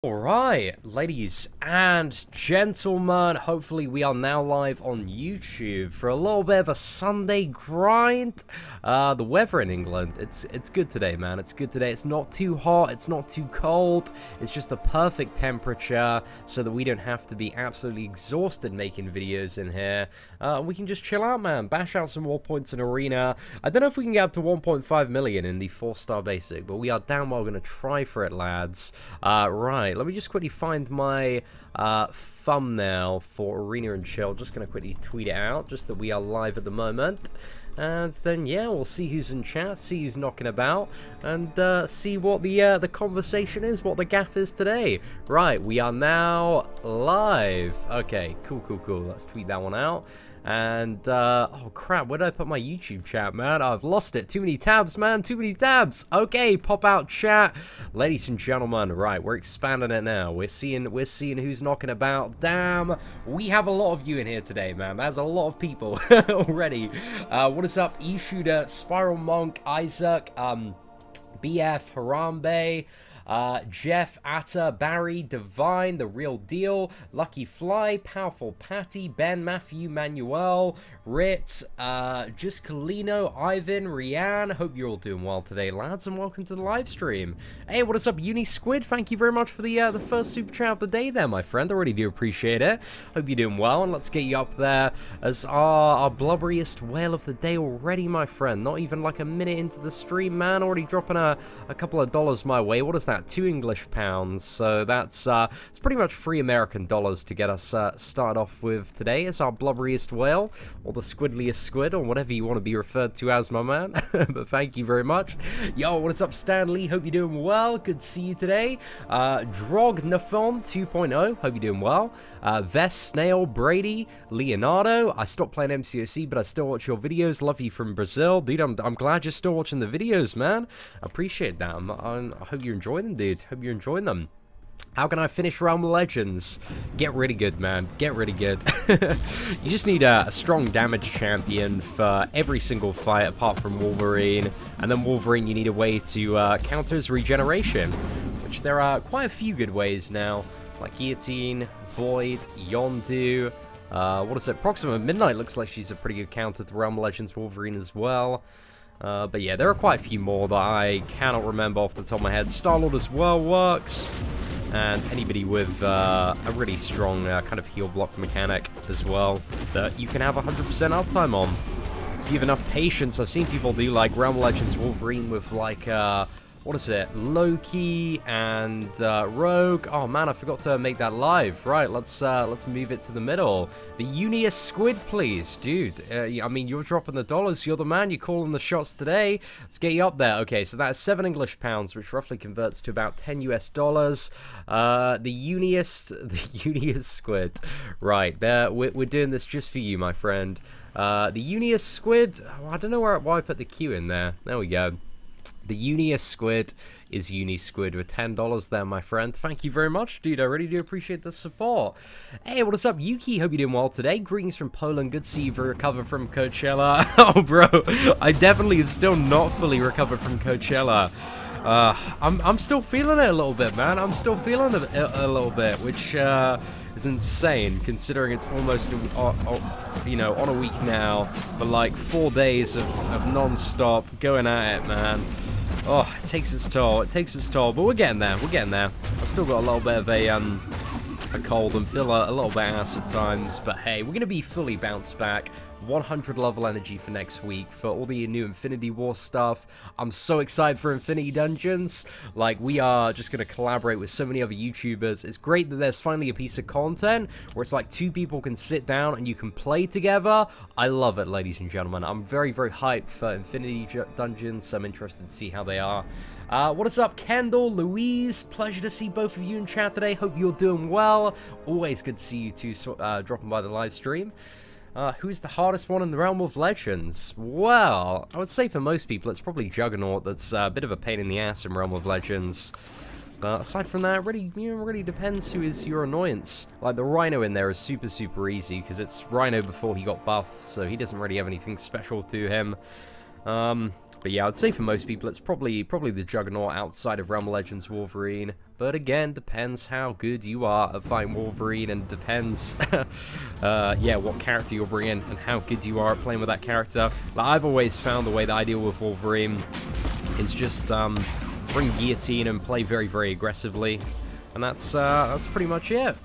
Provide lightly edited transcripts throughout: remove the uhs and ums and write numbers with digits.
Alright, ladies and gentlemen, hopefully we are now live on YouTube for a little bit of a Sunday grind. The weather in England, it's good today, man. It's good today. It's not too hot, it's not too cold. It's just the perfect temperature so that we don't have to be absolutely exhausted making videos in here. We can just chill out, man. Bash out some more points in Arena. I don't know if we can get up to 1.5 million in the 4-star basic, but we are damn well going to try for it, lads. Right. Let me just quickly find my thumbnail for Arena and Chill. Just going to quickly tweet it out, just that we are live at the moment. And then, yeah, we'll see who's in chat, see who's knocking about, and see what the conversation is, what the gaff is today. Right, we are now live. Okay, cool. Let's tweet that one out. And, oh crap, where did I put my YouTube chat, man? I've lost it. Too many tabs, man. Too many tabs. Okay, pop out chat. Ladies and gentlemen, right, we're expanding it now. We're seeing who's knocking about. Damn, we have a lot of you in here today, man. That's a lot of people already. What is up? E-Shooter, Spiral Monk, Isaac, BF, Harambe, Jeff, Atta, Barry, Divine, The Real Deal, Lucky Fly, Powerful Patty, Ben, Matthew, Manuel, Rit, Just Colino, Ivan, Rianne. Hope you're all doing well today, lads, and welcome to the live stream. Hey, what is up, Uni Squid? Thank you very much for the first super chat of the day there, my friend. I really do appreciate it. Hope you're doing well, and let's get you up there as our blubberiest whale of the day already, my friend. Not even like a minute into the stream, man. Already dropping a couple of dollars my way. What is that? 2 English pounds, so that's it's pretty much 3 American dollars to get us started off with today as our blubberiest whale, or the squidliest squid, or whatever you want to be referred to as, my man. But thank you very much. Yo, what is up, Stanley? Hope you're doing well. Good to see you today. Drognathon 2.0, hope you're doing well. Vest, Snail, Brady, Leonardo. I stopped playing MCOC, but I still watch your videos. Love you from Brazil. Dude, I'm glad you're still watching the videos, man. I appreciate that. I hope you're enjoying them, dude. Hope you're enjoying them. How can I finish Realm of Legends? Get really good, man. Get really good. You just need a strong damage champion for every single fight apart from Wolverine. And then Wolverine, you need a way to counter his regeneration, which there are quite a few good ways now, like Guillotine, Void, Yondu. What is it? Proxima Midnight looks like she's a pretty good counter to Realm of Legends Wolverine as well. But yeah, there are quite a few more that I cannot remember off the top of my head. Star-Lord as well works. And anybody with a really strong kind of heal block mechanic as well that you can have 100% uptime on. If you have enough patience, I've seen people do like Realm of Legends Wolverine with like, what is it? Loki and Rogue. Oh man, I forgot to make that live. Right, let's move it to the middle. The Unius Squid, please, dude. I mean, you're dropping the dollars. You're the man. You're calling the shots today. Let's get you up there. Okay, so that's 7 English pounds, which roughly converts to about 10 US dollars. The Unius Squid. Right, there. We're doing this just for you, my friend. The Unius Squid. Oh, I don't know why I put the Q in there. There we go. The Unius Squid is Uni Squid with $10 there, my friend. Thank you very much, dude. I really do appreciate the support. Hey, what is up, Yuki? Hope you're doing well today. Greetings from Poland. Good to see you recover from Coachella. Oh, bro, I definitely am still not fully recovered from Coachella. I'm still feeling it a little bit, man. I'm still feeling it a little bit, which is insane considering it's almost, you know, on a week now, but like 4 days of non-stop going at it, man. Oh, it takes its toll. It takes its toll, but we're getting there. We're getting there. I've still got a little bit of a cold and feel a little bit ass at times, but hey, we're gonna be fully bounced back. 100 level energy for next week for all the new Infinity War stuff. I'm so excited for Infinity Dungeons. Like, we are just going to collaborate with so many other YouTubers. It's great that there's finally a piece of content where it's like 2 people can sit down and you can play together. I love it, ladies and gentlemen. I'm very, very hyped for Infinity Dungeons. I'm interested to see how they are. What is up, Kendall, Louise? Pleasure to see both of you in chat today. Hope you're doing well. Always good to see you two dropping by the live stream. Who's the hardest one in the Realm of Legends? Well, I would say for most people it's probably Juggernaut that's a bit of a pain in the ass in Realm of Legends. But aside from that, really depends who is your annoyance. Like, the Rhino in there is super, super easy because it's Rhino before he got buffed, so he doesn't really have anything special to him. But yeah, I'd say for most people it's probably the Juggernaut outside of Realm of Legends Wolverine. But again, depends how good you are at fighting Wolverine, and depends, yeah, what character you're bringing and how good you are at playing with that character. Like, I've always found the way that I deal with Wolverine is just bring Guillotine and play very, very aggressively, and that's pretty much it.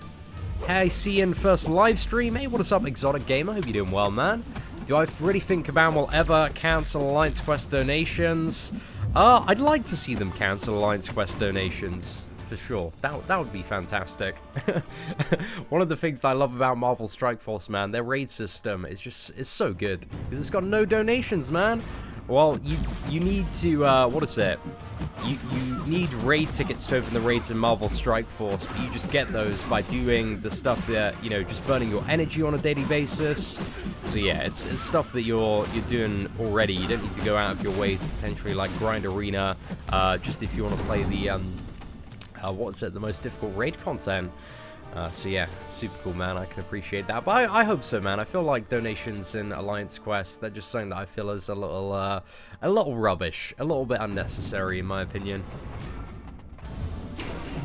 Hey, Seatin, first live stream. Hey, what is up, Exotic Gamer? Hope you're doing well, man. Do I really think Kabam will ever cancel Alliance Quest donations? I'd like to see them cancel Alliance Quest donations. For sure. That would be fantastic. One of the things that I love about Marvel Strike Force, man, their raid system is so good. Because it's got no donations, man. Well, you need to, what is it? You need raid tickets to open the raids in Marvel Strike Force, but you just get those by doing the stuff that, you know, just burning your energy on a daily basis. So yeah, it's stuff that you're doing already. You don't need to go out of your way to potentially, like, grind arena, just if you want to play the, what's it, the most difficult raid content. So yeah, super cool, man. I can appreciate that. But I hope so, man. I feel like donations in Alliance Quest, they're just something that I feel is a little rubbish, a little bit unnecessary, in my opinion.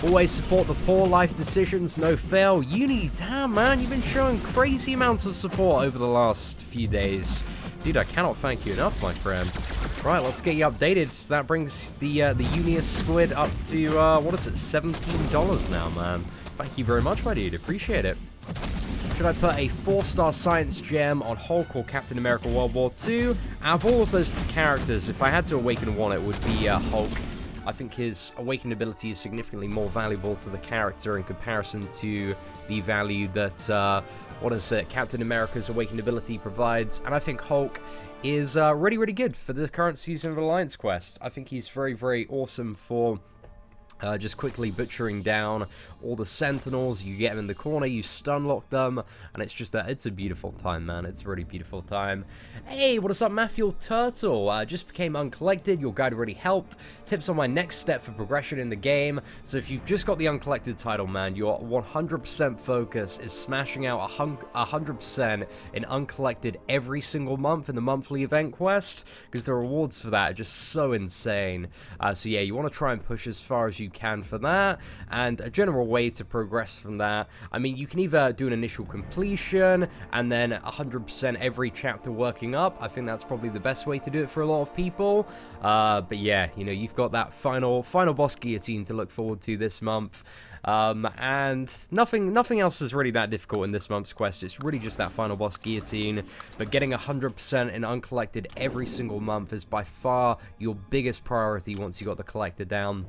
Always support the poor, life decisions, no fail. Uni, damn, man, you've been showing crazy amounts of support over the last few days. Dude, I cannot thank you enough, my friend. Right, let's get you updated. So that brings the Unius Squid up to, what is it, $17 now, man. Thank you very much, my dude. Appreciate it. Should I put a 4-star science gem on Hulk or Captain America World War II? Out of all of those characters, if I had to awaken one, it would be Hulk. I think his awakened ability is significantly more valuable to the character in comparison to the value that, what is it, Captain America's awakened ability provides. And I think Hulk is really, really good for the current season of Alliance Quest. I think he's very, very awesome for just quickly butchering down all the Sentinels. You get them in the corner, you stun lock them, and it's just it's a beautiful time, man. It's a really beautiful time. Hey, what is up, Matthew Turtle? Just became uncollected. Your guide really helped. Tips on my next step for progression in the game. So if you've just got the uncollected title, man, your 100% focus is smashing out 100% in uncollected every single month in the monthly event quest, because the rewards for that are just so insane. So yeah, you want to try and push as far as you can for that, and a general way to progress from that, I mean, you can either do an initial completion and then 100% every chapter working up. I think that's probably the best way to do it for a lot of people, but yeah, you know, you've got that final boss guillotine to look forward to this month, and nothing else is really that difficult in this month's quest. It's really just that final boss guillotine, but getting 100% in uncollected every single month is by far your biggest priority once you got the collector down.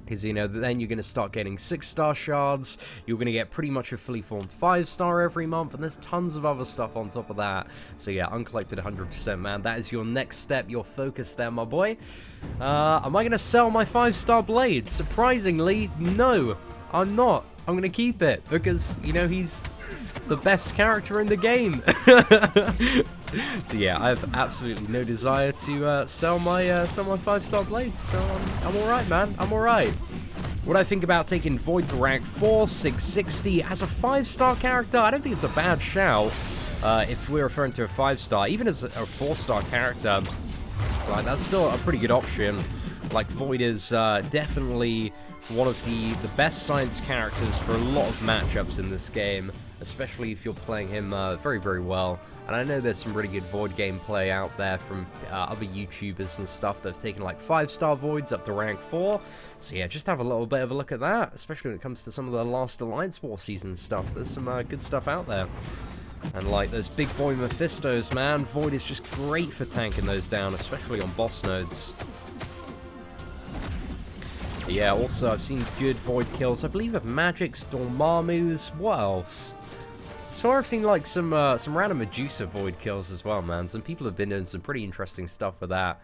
Because, you know, then you're going to start getting 6-star shards, you're going to get pretty much a fully formed 5-star every month, and there's tons of other stuff on top of that. So yeah, uncollected 100%, man. That is your next step, your focus there, my boy. Am I going to sell my 5-star blade? Surprisingly, no, I'm not. I'm going to keep it, because, you know, he's the best character in the game. So yeah, I have absolutely no desire to sell my 5-star blades, so I'm alright, man. I'm alright. What I think about taking Void to rank 4, 660 as a 5-star character, I don't think it's a bad shout. If we're referring to a 5-star, even as a 4-star character, like, that's still a pretty good option. Like, Void is definitely one of the best science characters for a lot of matchups in this game, especially if you're playing him very, very well. And I know there's some really good Void gameplay out there from other YouTubers and stuff that have taken like 5-star Voids up to rank 4. So yeah, just have a little bit of a look at that, especially when it comes to some of the last Alliance War season stuff. There's some good stuff out there. And like those big boy Mephistos, man, Void is just great for tanking those down, especially on boss nodes. But yeah, also I've seen good Void kills, I believe, of Magic's, Dormammu's, what else? So I've seen like some random Medusa Void kills as well, man. Some people have been doing some pretty interesting stuff with that.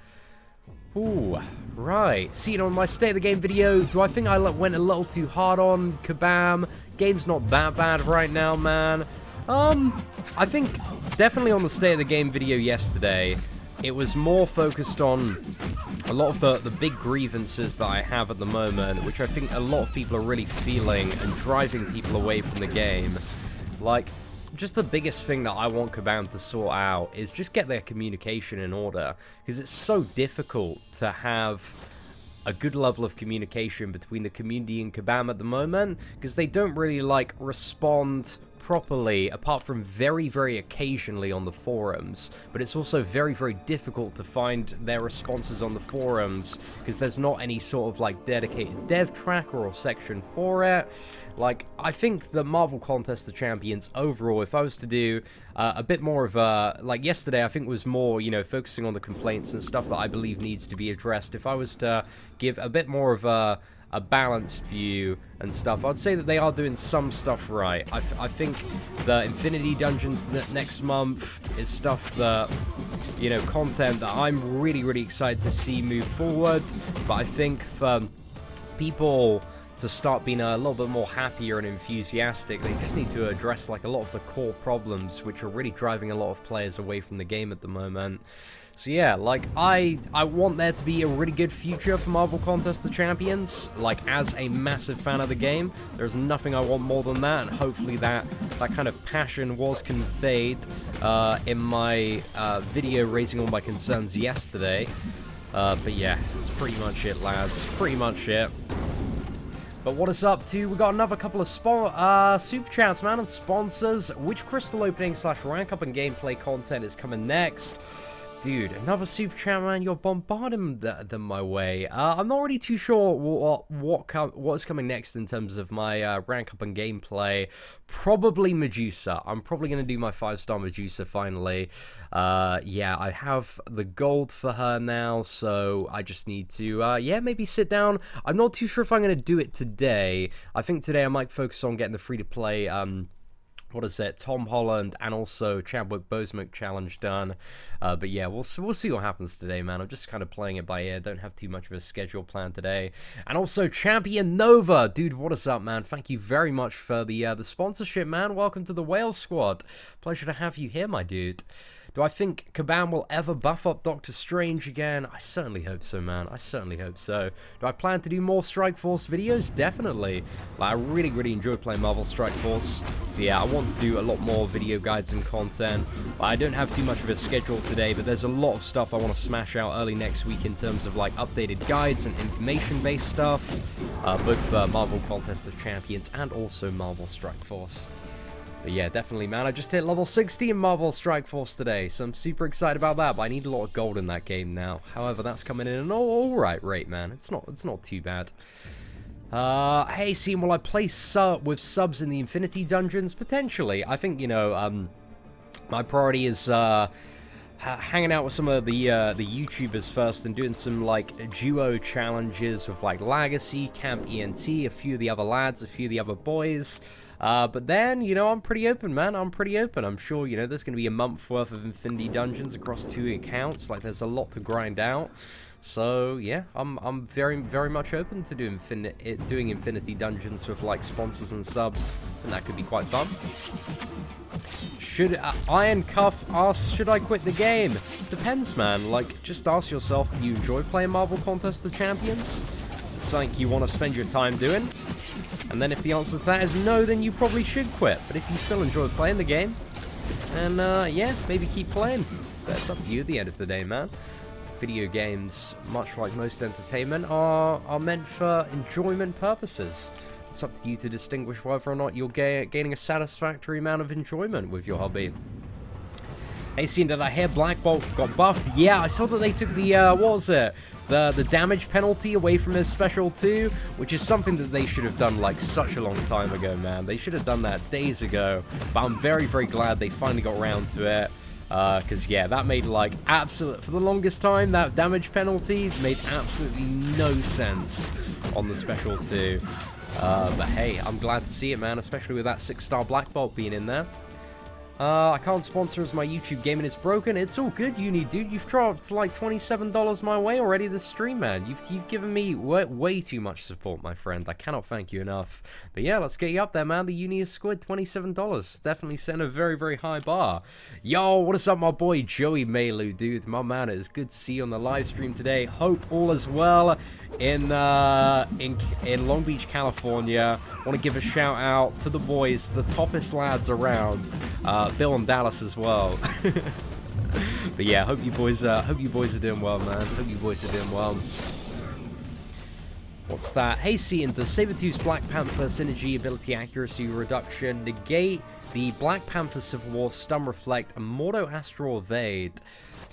Ooh, right. Seeing on my State of the Game video, do I think I went a little too hard on Kabam? Game's not that bad right now, man. I think definitely on the State of the Game video yesterday, it was more focused on a lot of the big grievances that I have at the moment, which I think a lot of people are really feeling and driving people away from the game. Like, just the biggest thing that I want Kabam to sort out is just get their communication in order, because it's so difficult to have a good level of communication between the community and Kabam at the moment, because they don't really, like, respond properly, apart from very, very occasionally on the forums. But it's also very, very difficult to find their responses on the forums, because there's not any sort of, like, dedicated dev tracker or section for it. Like, I think the Marvel Contest of Champions overall, if I was to do a bit more of a, like yesterday, I think was more, you know, focusing on the complaints and stuff that I believe needs to be addressed. If I was to give a bit more of a balanced view and stuff, I'd say that they are doing some stuff right. I think the Infinity Dungeons next month is stuff that, you know, content that I'm really, really excited to see move forward. But I think for people to start being a little bit more happier and enthusiastic, they just need to address, like, a lot of the core problems which are really driving a lot of players away from the game at the moment. So yeah, like, I want there to be a really good future for Marvel Contest of Champions. Like, as a massive fan of the game, there's nothing I want more than that, and hopefully that kind of passion was conveyed in my video raising all my concerns yesterday. But yeah, that's pretty much it, lads. Pretty much it. But what is up, too? We got another couple of super chats, man, and sponsors. Which crystal opening / rank up and gameplay content is coming next? Dude, another super chat, man. You're bombarding them my way. I'm not really too sure what's coming next in terms of my rank up and gameplay. Probably Medusa. I'm probably going to do my 5-star Medusa finally. Yeah, I have the gold for her now, so I just need to, yeah, maybe sit down. I'm not too sure if I'm going to do it today. I think today I might focus on getting the free-to-play, what is it, Tom Holland and also Chadwick Boseman challenge done. But yeah, we'll see what happens today, man. I'm just kind of playing it by ear. Don't have too much of a schedule plan today. And also Champion Nova, dude, what is up, man? Thank you very much for the sponsorship, man. Welcome to the Whale Squad. Pleasure to have you here, my dude. Do I think Kabam will ever buff up Doctor Strange again? I certainly hope so, man. I certainly hope so. Do I plan to do more Strike Force videos? Definitely. Like, I really, really enjoy playing Marvel Strike Force. So yeah, I want to do a lot more video guides and content. I don't have too much of a schedule today, but there's a lot of stuff I want to smash out early next week in terms of, like, updated guides and information-based stuff. Both Marvel Contest of Champions and also Marvel Strike Force. But yeah, definitely, man. I just hit level 60 in Marvel Strike Force today, so I'm super excited about that, but I need a lot of gold in that game now. However, that's coming in an alright rate, man. It's not too bad. Hey, Seatin, will I play with subs in the Infinity Dungeons? Potentially. I think, you know, my priority is hanging out with some of the YouTubers first and doing some, like, duo challenges with, like, Legacy, Camp ENT, a few of the other lads, a few of the other boys. But then, you know, I'm pretty open, man. I'm pretty open. I'm sure, you know, there's going to be a month worth of Infinity Dungeons across 2 accounts. Like, there's a lot to grind out. So, yeah, I'm very, very much open to doing Infinity Dungeons with, like, sponsors and subs. And that could be quite fun. Should Iron Cuff ask, should I quit the game? Depends, man. Like, just ask yourself, do you enjoy playing Marvel Contest of Champions? Is it something you want to spend your time doing? And then if the answer to that is no, then you probably should quit. But if you still enjoy playing the game, then, yeah, maybe keep playing. But it's up to you at the end of the day, man. Video games, much like most entertainment, are meant for enjoyment purposes. It's up to you to distinguish whether or not you're gaining a satisfactory amount of enjoyment with your hobby. Hey, Seatin, did I hear Black Bolt got buffed? Yeah, I saw that they took the, what was it? The damage penalty away from his special too, which is something that they should have done, like, such a long time ago, man. They should have done that days ago, but I'm very, very glad they finally got around to it, because, yeah, that made, like, for the longest time, that damage penalty made absolutely no sense on the special too. But hey, I'm glad to see it, man, especially with that 6-star Black Bolt being in there. I can't sponsor as my YouTube gaming is broken. It's all good, Uni, dude. You've dropped like $27 my way already this stream, man. You've given me way too much support, my friend. I cannot thank you enough. But yeah, let's get you up there, man. The Uni has scored $27. Definitely setting a very, very high bar. Yo, what is up, my boy Joey Melu, dude? My man, it is good to see you on the live stream today. Hope all is well in Long Beach, California. Want to give a shout out to the boys, the toppest lads around. Bill and Dallas as well. But yeah, hope you boys are doing well, man. Hope you boys are doing well. What's that? Hey, Seatin, does Sabertooth's Black Panther synergy ability accuracy reduction negate the Black Panther Civil War Stun Reflect and Mordo Astral Evade?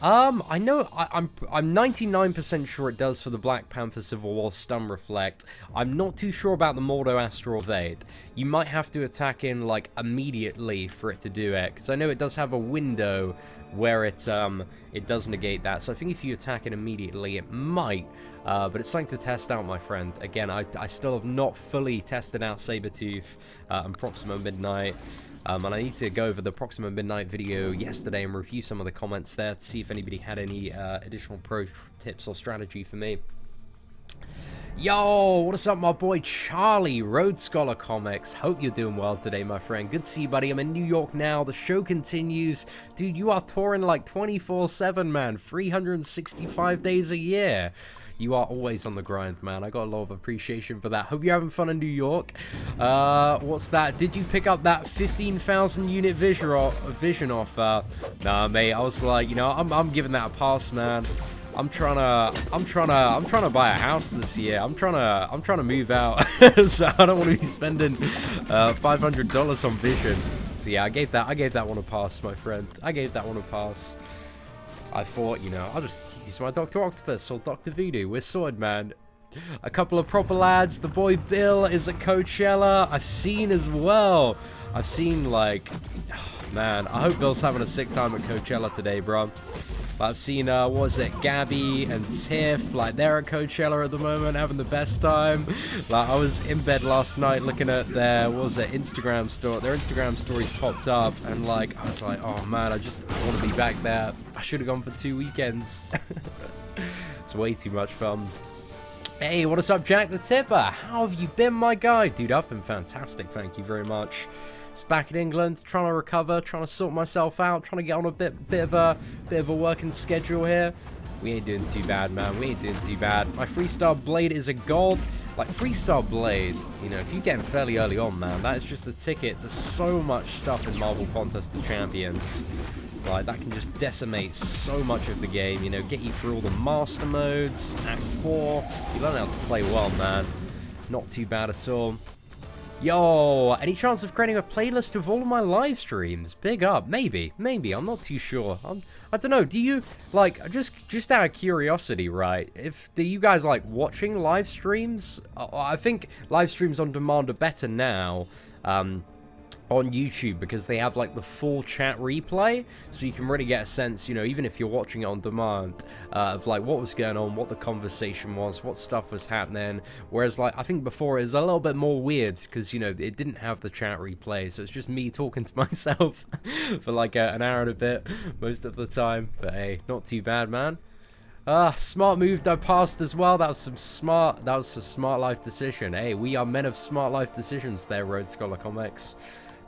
I know, I'm 99% sure it does for the Black Panther Civil War Stun Reflect. I'm not too sure about the Mordo Astral Evade. You might have to attack in, like, immediately for it to do it, because I know it does have a window where it does negate that, so I think if you attack it immediately, it might, but it's something to test out, my friend. Again, I still have not fully tested out Sabertooth and Proxima Midnight, and I need to go over the Proxima Midnight video yesterday and review some of the comments there to see if anybody had any additional pro tips or strategy for me. Yo, what is up, my boy Charlie, Road Scholar Comics? Hope you're doing well today, my friend. Good to see you, buddy. I'm in New York now. The show continues. Dude, you are touring like 24/7, man. 365 days a year. You are always on the grind, man. I got a lot of appreciation for that. Hope you're having fun in New York. What's that? Did you pick up that 15,000 unit vision offer? Nah, mate. I was like, you know, I'm giving that a pass, man. I'm trying to buy a house this year. I'm trying to move out, so I don't want to be spending $500 on vision. So yeah, I gave that one a pass, my friend. I gave that one a pass. I thought, you know, I'll just use my Dr. Octopus or Dr. Voodoo. We're sorted, man. A couple of proper lads. The boy Bill is at Coachella. I've seen as well. I've seen, like, oh, man, I hope Bill's having a sick time at Coachella today, bro. I've seen, what was it, Gabby and Tiff, like, they're at Coachella at the moment, having the best time. Like, I was in bed last night looking at their, what was it, Instagram story, their Instagram stories popped up, and, like, I was like, oh, man, I want to be back there. I should have gone for 2 weekends. It's way too much fun. Hey, what is up, Jack the Tipper? How have you been, my guy? Dude, I've been fantastic, thank you very much. Back in England, trying to recover, trying to sort myself out, trying to get on a bit of a working schedule here. We ain't doing too bad, man. We ain't doing too bad. My freestyle blade is a gold. Like, freestyle blade, you know, if you get him fairly early on, man, that is just the ticket to so much stuff in Marvel Contest of Champions. Like, that can just decimate so much of the game, you know, get you through all the master modes, Act 4. You learn how to play well, man. Not too bad at all. Yo, any chance of creating a playlist of all of my live streams? Big up. Maybe, I'm not too sure. I don't know, do you, like, just out of curiosity, right, do you guys like watching live streams? I think live streams on demand are better now, on YouTube, because they have, like, the full chat replay, so you can really get a sense, you know, even if you're watching it on demand, of, like, what was going on, what the conversation was, what stuff was happening, whereas, like, I think before it was a little bit more weird, because, you know, it didn't have the chat replay, so it's just me talking to myself for, like, an hour and a bit, most of the time, but hey, not too bad, man. Smart move that passed as well. That was a smart life decision. Hey, we are men of smart life decisions there, Road Scholar Comics.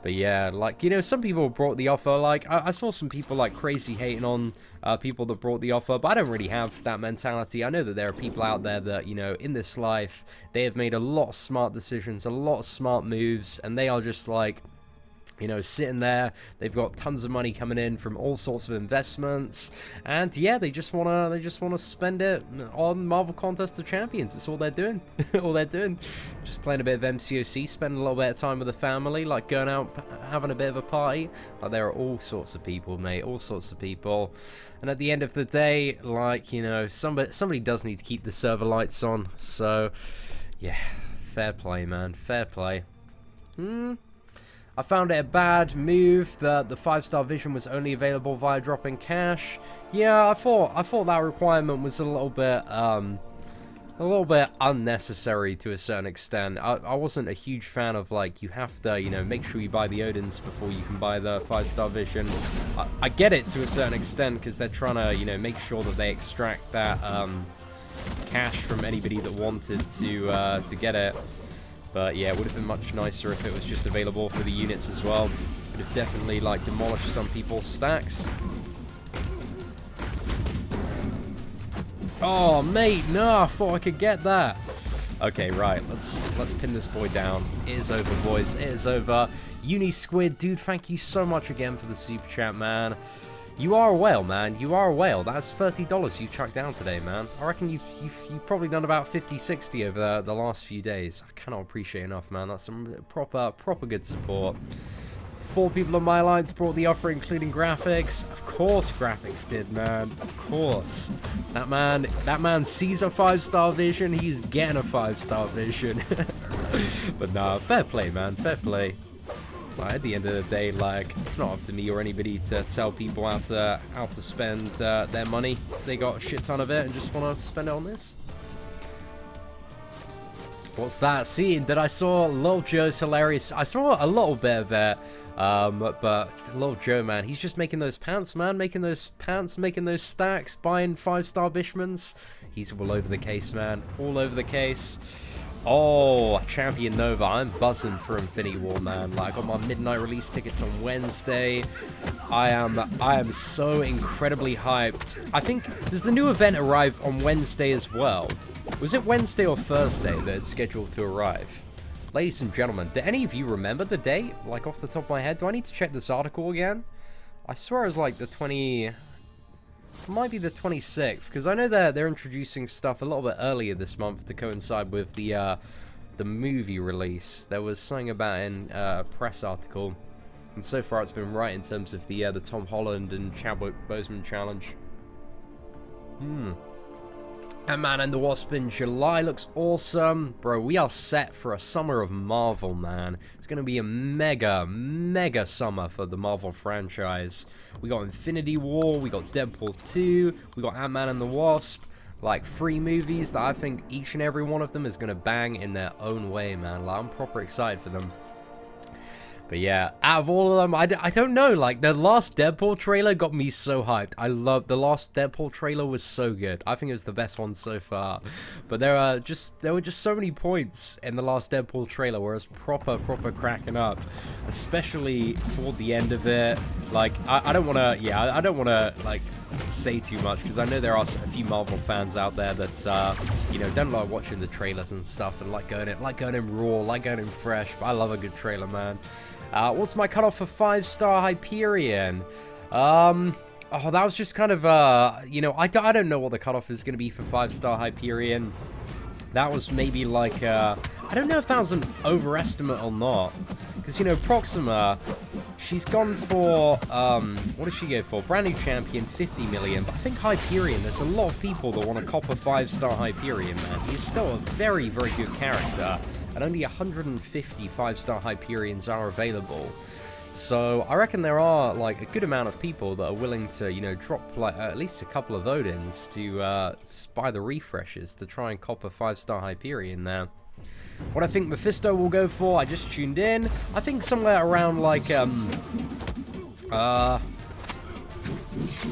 But yeah, like, you know, some people brought the offer. Like, I saw some people, like, crazy hating on people that brought the offer, but I don't really have that mentality. I know that there are people out there that, you know, in this life, they have made a lot of smart decisions, a lot of smart moves, and they are just, like, you know, sitting there. They've got tons of money coming in from all sorts of investments, and yeah, they just wanna spend it on Marvel Contest of Champions. That's all they're doing. All they're doing, just playing a bit of MCOC, spending a little bit of time with the family, like going out having a bit of a party. Like, there are all sorts of people, mate, all sorts of people. And at the end of the day, like, you know, somebody does need to keep the server lights on. So yeah, fair play, man, fair play. I found it a bad move that the 5-star vision was only available via dropping cash. Yeah, I thought that requirement was a little bit unnecessary to a certain extent. I wasn't a huge fan of, like, you have to, you know, make sure you buy the Odins before you can buy the 5-star vision. I get it to a certain extent, because they're trying to, you know, make sure that they extract that cash from anybody that wanted to get it. But yeah, it would have been much nicer if it was just available for the units as well. It would have definitely, like, demolished some people's stacks. Oh, mate, no, I thought I could get that. Okay, right, let's pin this boy down. It is over, boys, it is over. Uni Squid, dude, thank you so much again for the super chat, man. You are a whale, man. You are a whale. That's $30 you chucked down today, man. I reckon you've probably done about 50, 60 over the last few days. I cannot appreciate enough, man. That's some proper good support. 4 people on my alliance brought the offer, including graphics. Of course graphics did, man. Of course. That man sees a 5-star vision. He's getting a 5-star vision. But nah, fair play, man. Fair play. Like, at the end of the day, like, it's not up to me or anybody to tell people how to spend their money if they got a shit ton of it and just want to spend it on this. What's that? Seatin, that I saw Lil Joe's hilarious. I saw a little bit of it, but Lil Joe, man, he's just making those pants, man, making those stacks, buying 5-star Bishmans. He's all over the case, man, all over the case. Oh, Champion Nova, I'm buzzing for Infinity War, man. Like, I got my midnight release tickets on Wednesday. I am so incredibly hyped. I think, does the new event arrive on Wednesday as well? Was it Wednesday or Thursday that it's scheduled to arrive? Ladies and gentlemen, do any of you remember the date? Like, off the top of my head? Do I need to check this article again? I swear it was like the 20... It might be the 26th, because I know they're introducing stuff a little bit earlier this month to coincide with the movie release. There was something about in a press article, and so far it's been right in terms of the Tom Holland and Chadwick Boseman challenge. Ant-Man and the Wasp in July looks awesome. Bro, we are set for a summer of Marvel, man. It's going to be a mega summer for the Marvel franchise. We got Infinity War, we got Deadpool 2, we got Ant-Man and the Wasp. Like, 3 movies that I think each and every one of them is going to bang in their own way, man. Like, I'm proper excited for them. But yeah, out of all of them, I don't know, like, the last Deadpool trailer got me so hyped. I loved the last Deadpool trailer, was so good. I think it was the best one so far. But there were just so many points in the last Deadpool trailer where it was proper cracking up. Especially toward the end of it. Like, I don't want to, like, say too much, because I know there are a few Marvel fans out there that, you know, don't like watching the trailers and stuff and like going in raw, like going in fresh. But I love a good trailer, man. What's my cutoff for 5-star Hyperion? Oh, that was just kind of, you know, I don't know what the cutoff is going to be for 5-star Hyperion. That was maybe like, I don't know if that was an overestimate or not. Because, you know, Proxima, she's gone for, what did she go for? Brand new champion, 50 million. But I think Hyperion, there's a lot of people that want to cop a 5-star Hyperion, man. He's still a very good character. And only 150 5-star Hyperions are available. So I reckon there are, like, a good amount of people that are willing to, you know, drop, like, at least a couple of Odins to buy the refreshes to try and cop a 5-star Hyperion there. What I think Mephisto will go for, I just tuned in. I think somewhere around, like,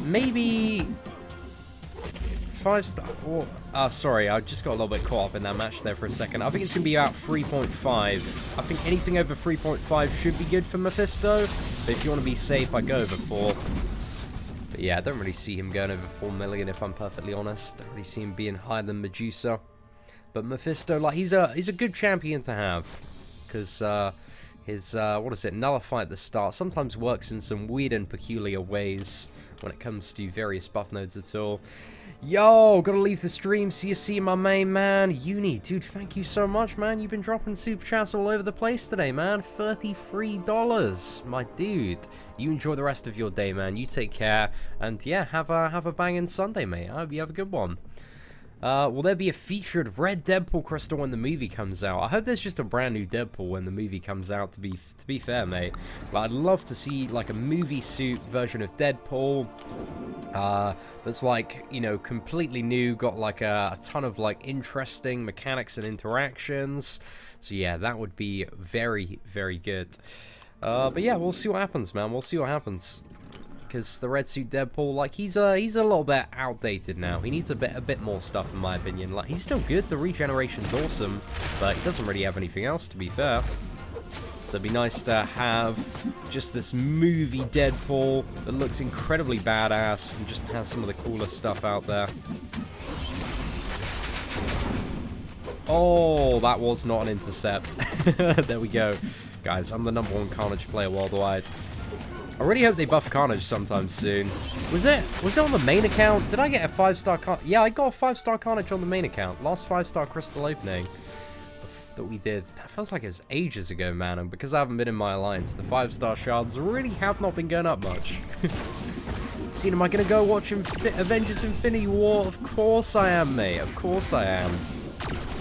maybe 5-star. Sorry, I just got a little bit caught up in that match there for a second. I think it's going to be about 3.5. I think anything over 3.5 should be good for Mephisto. But if you want to be safe, I go over 4. But yeah, I don't really see him going over 4 million, if I'm perfectly honest. Don't really see him being higher than Medusa. But Mephisto, like, he's a good champion to have. Because his, what is it, Nullify at the start sometimes works in some weird and peculiar ways when it comes to various buff nodes at all. Yo, gotta leave the stream. See you, my main man. Uni, dude, thank you so much, man. You've been dropping super chats all over the place today, man. $33, my dude. You enjoy the rest of your day, man. You take care, and yeah, have a banging Sunday, mate. I hope you have a good one. Will there be a featured red Deadpool crystal when the movie comes out? I hope there's just a brand new Deadpool when the movie comes out, to be fair, mate. But I'd love to see, like, a movie suit version of Deadpool that's, like, you know, completely new, got, like, a ton of, like, interesting mechanics and interactions. So yeah, that would be very good. But yeah, we'll see what happens, man. We'll see what happens. Because the red suit Deadpool, like, he's a little bit outdated now. He needs a bit more stuff, in my opinion. Like, he's still good, the regeneration's awesome, but he doesn't really have anything else, to be fair. So it'd be nice to have just this movie Deadpool that looks incredibly badass and just has some of the coolest stuff out there. Oh, that was not an intercept. There we go. Guys, I'm the #1 Carnage player worldwide. I really hope they buff Carnage sometime soon. Was it on the main account? Did I get a 5-star Carnage? Yeah, I got a 5-star Carnage on the main account. Last 5-star crystal opening that we did. That feels like it was ages ago, man. And because I haven't been in my alliance, the 5-star shards really have not been going up much. Seatin, am I going to go watch Avengers Infinity War? Of course I am, mate. Of course I am.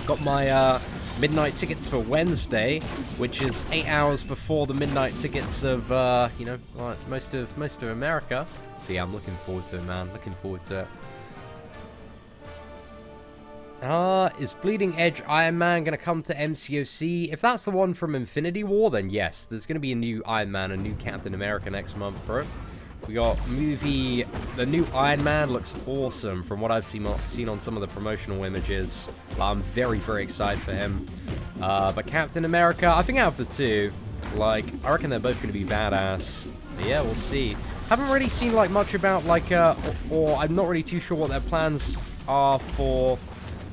Got my midnight tickets for Wednesday, which is 8 hours before the midnight tickets of, you know, like most of America. So yeah, I'm looking forward to it, man. Looking forward to it. Is Bleeding Edge Iron Man going to come to MCOC? If that's the one from Infinity War, then yes. There's going to be a new Iron Man, a new Captain America next month, bro. We got the new Iron Man looks awesome from what I've seen on some of the promotional images. I'm very, very excited for him. But Captain America, I think out of the two, like, I reckon they're both going to be badass. But yeah, we'll see. Haven't really seen, like, much about, like, or I'm not really too sure what their plans are for,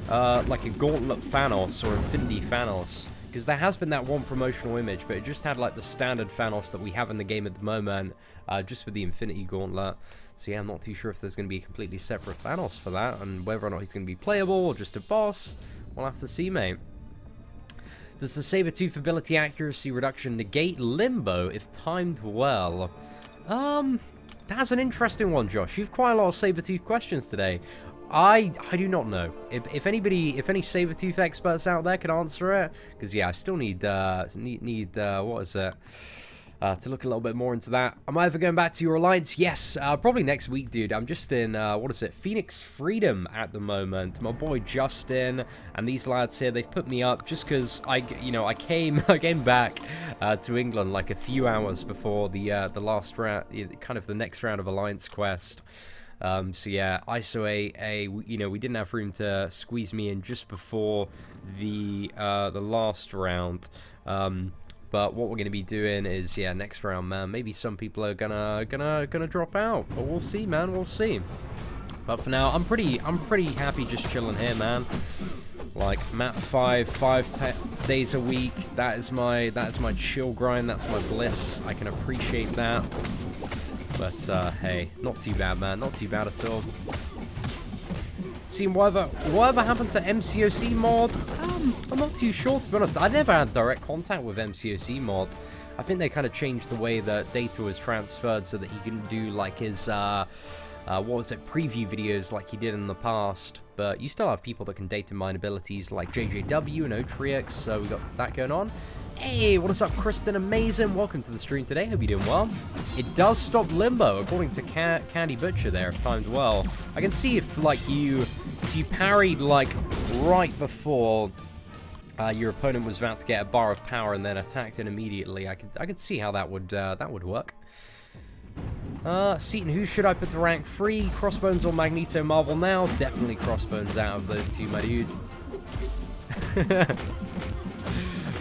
like, a Gauntlet Thanos or Infinity Thanos. Because there has been that one promotional image, but it just had, like, the standard Thanos that we have in the game at the moment, just with the Infinity Gauntlet. So yeah, I'm not too sure if there's going to be a completely separate Thanos for that, and whether or not he's going to be playable or just a boss, we'll have to see, mate. Does the Sabertooth ability accuracy reduction negate Limbo if timed well? That's an interesting one, Josh. You've quite a lot of Sabertooth questions today. I do not know. If any Sabertooth experts out there can answer it, because yeah, I still need what is it? To look a little bit more into that. Am I ever going back to your alliance? Yes, probably next week, dude. I'm just in what is it? Phoenix Freedom at the moment. My boy Justin and these lads here, they've put me up just because I came back to England like a few hours before the last round, kind of the next round of Alliance Quest. So yeah, ISO we didn't have room to squeeze me in just before the last round. But what we're gonna be doing is, yeah, next round, man. Maybe some people are gonna drop out, but we'll see, man. We'll see. But for now, I'm pretty happy just chilling here, man. Like map 5 days a week. That is my chill grind. That's my bliss. I can appreciate that. But hey, not too bad, man. Not too bad at all. See, whatever happened to MCOC mod? I'm not too sure, to be honest. I never had direct contact with MCOC mod. I think they kind of changed the way that data was transferred so that he can do like his what was it, preview videos like he did in the past. But you still have people that can data mine abilities like JJW and Otrix, so we got that going on. Hey, what is up, Kristen? Amazing. Welcome to the stream today. Hope you're doing well. It does stop Limbo, according to Candy Butcher there, if timed well. I can see if, like, if you parried, like, right before your opponent was about to get a bar of power and then attacked it immediately. I could see how that would work. Seatin, who should I put to rank 3? Crossbones or Magneto Marvel now? Definitely Crossbones out of those two, my dude.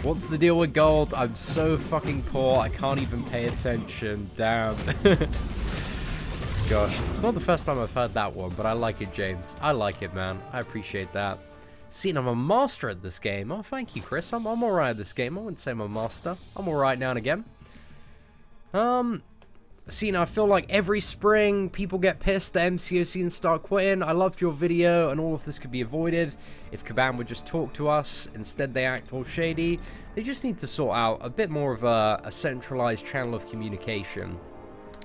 What's the deal with gold? I'm so fucking poor, I can't even pay attention. Damn. Gosh, it's not the first time I've heard that one, but I like it, James. I like it, man. I appreciate that. Seatin, I'm a master at this game. Oh, thank you, Chris. I'm alright at this game. I wouldn't say I'm a master. I'm alright now and again. Seatin, I feel like every spring people get pissed at MCOC and start quitting. I loved your video and all of this could be avoided if Kabam would just talk to us. Instead they act all shady. They just need to sort out a bit more of a centralized channel of communication.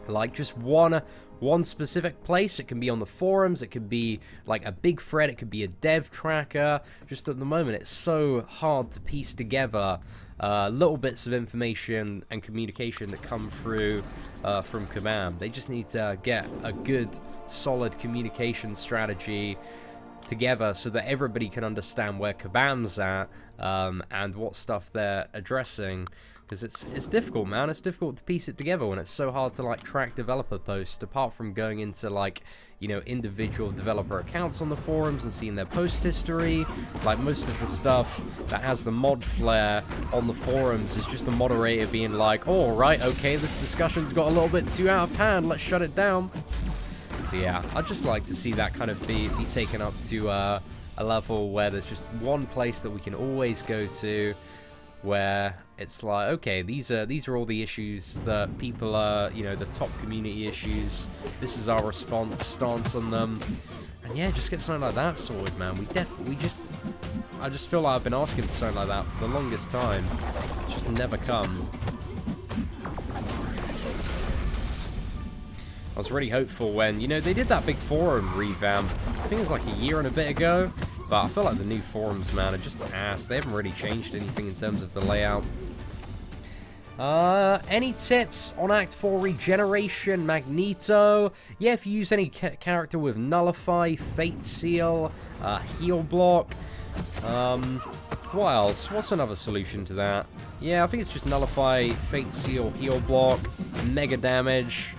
Like just one specific place. It can be on the forums, it could be like a big thread, it could be a dev tracker. Just at the moment it's so hard to piece together little bits of information and communication that come through from Kabam. They just need to get a good, solid communication strategy together so that everybody can understand where Kabam's at and what stuff they're addressing. Because it's difficult, man. It's difficult to piece it together when it's so hard to like track developer posts. Apart from going into like, you know, individual developer accounts on the forums and seeing their post history, like most of the stuff that has the mod flair on the forums is just the moderator being like, oh, right, okay, this discussion's got a little bit too out of hand. Let's shut it down. So yeah, I'd just like to see that kind of be taken up to a level where there's just one place that we can always go to. where it's like, okay, these are all the issues that people are, you know, the top community issues. This is our stance on them. And yeah, just get something like that sorted, man. I just feel like I've been asking for something like that for the longest time. It's just never come. I was really hopeful when, you know, they did that big forum revamp. I think it was like a year and a bit ago. But I feel like the new forums, man, are just ass. They haven't really changed anything in terms of the layout. Any tips on Act 4 regeneration, Magneto? Yeah, if you use any character with Nullify, Fate Seal, Heal Block. What else? What's another solution to that? Yeah, I think it's just Nullify, Fate Seal, Heal Block, Mega Damage.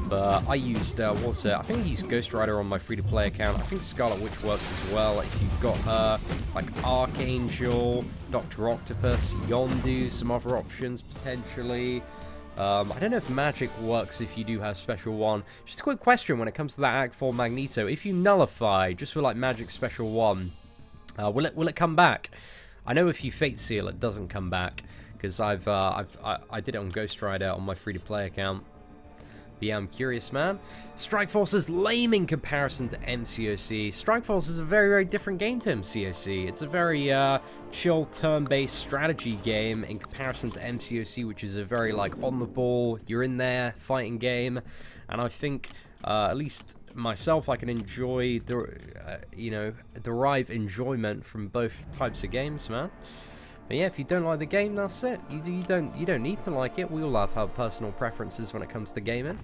But I used, what's it? I think I used Ghost Rider on my free-to-play account. I think Scarlet Witch works as well. If you've got her, like Archangel, Dr. Octopus, Yondu, some other options potentially. I don't know if Magic works if you do have Special 1. Just a quick question when it comes to that Act 4 Magneto. If you nullify, just for like Magic Special 1, will it come back? I know if you Fate Seal, it doesn't come back. Because I did it on Ghost Rider on my free-to-play account. But yeah, I'm curious, man. Strike Force is lame in comparison to MCOC. Strike Force is a very, very different game to MCOC. It's a very chill turn-based strategy game in comparison to MCOC, which is a very, like, on-the-ball, you're in there, fighting game. And I think, at least myself, I can enjoy, you know, derive enjoyment from both types of games, man. But yeah, if you don't like the game, that's it. You don't need to like it. We all have personal preferences when it comes to gaming.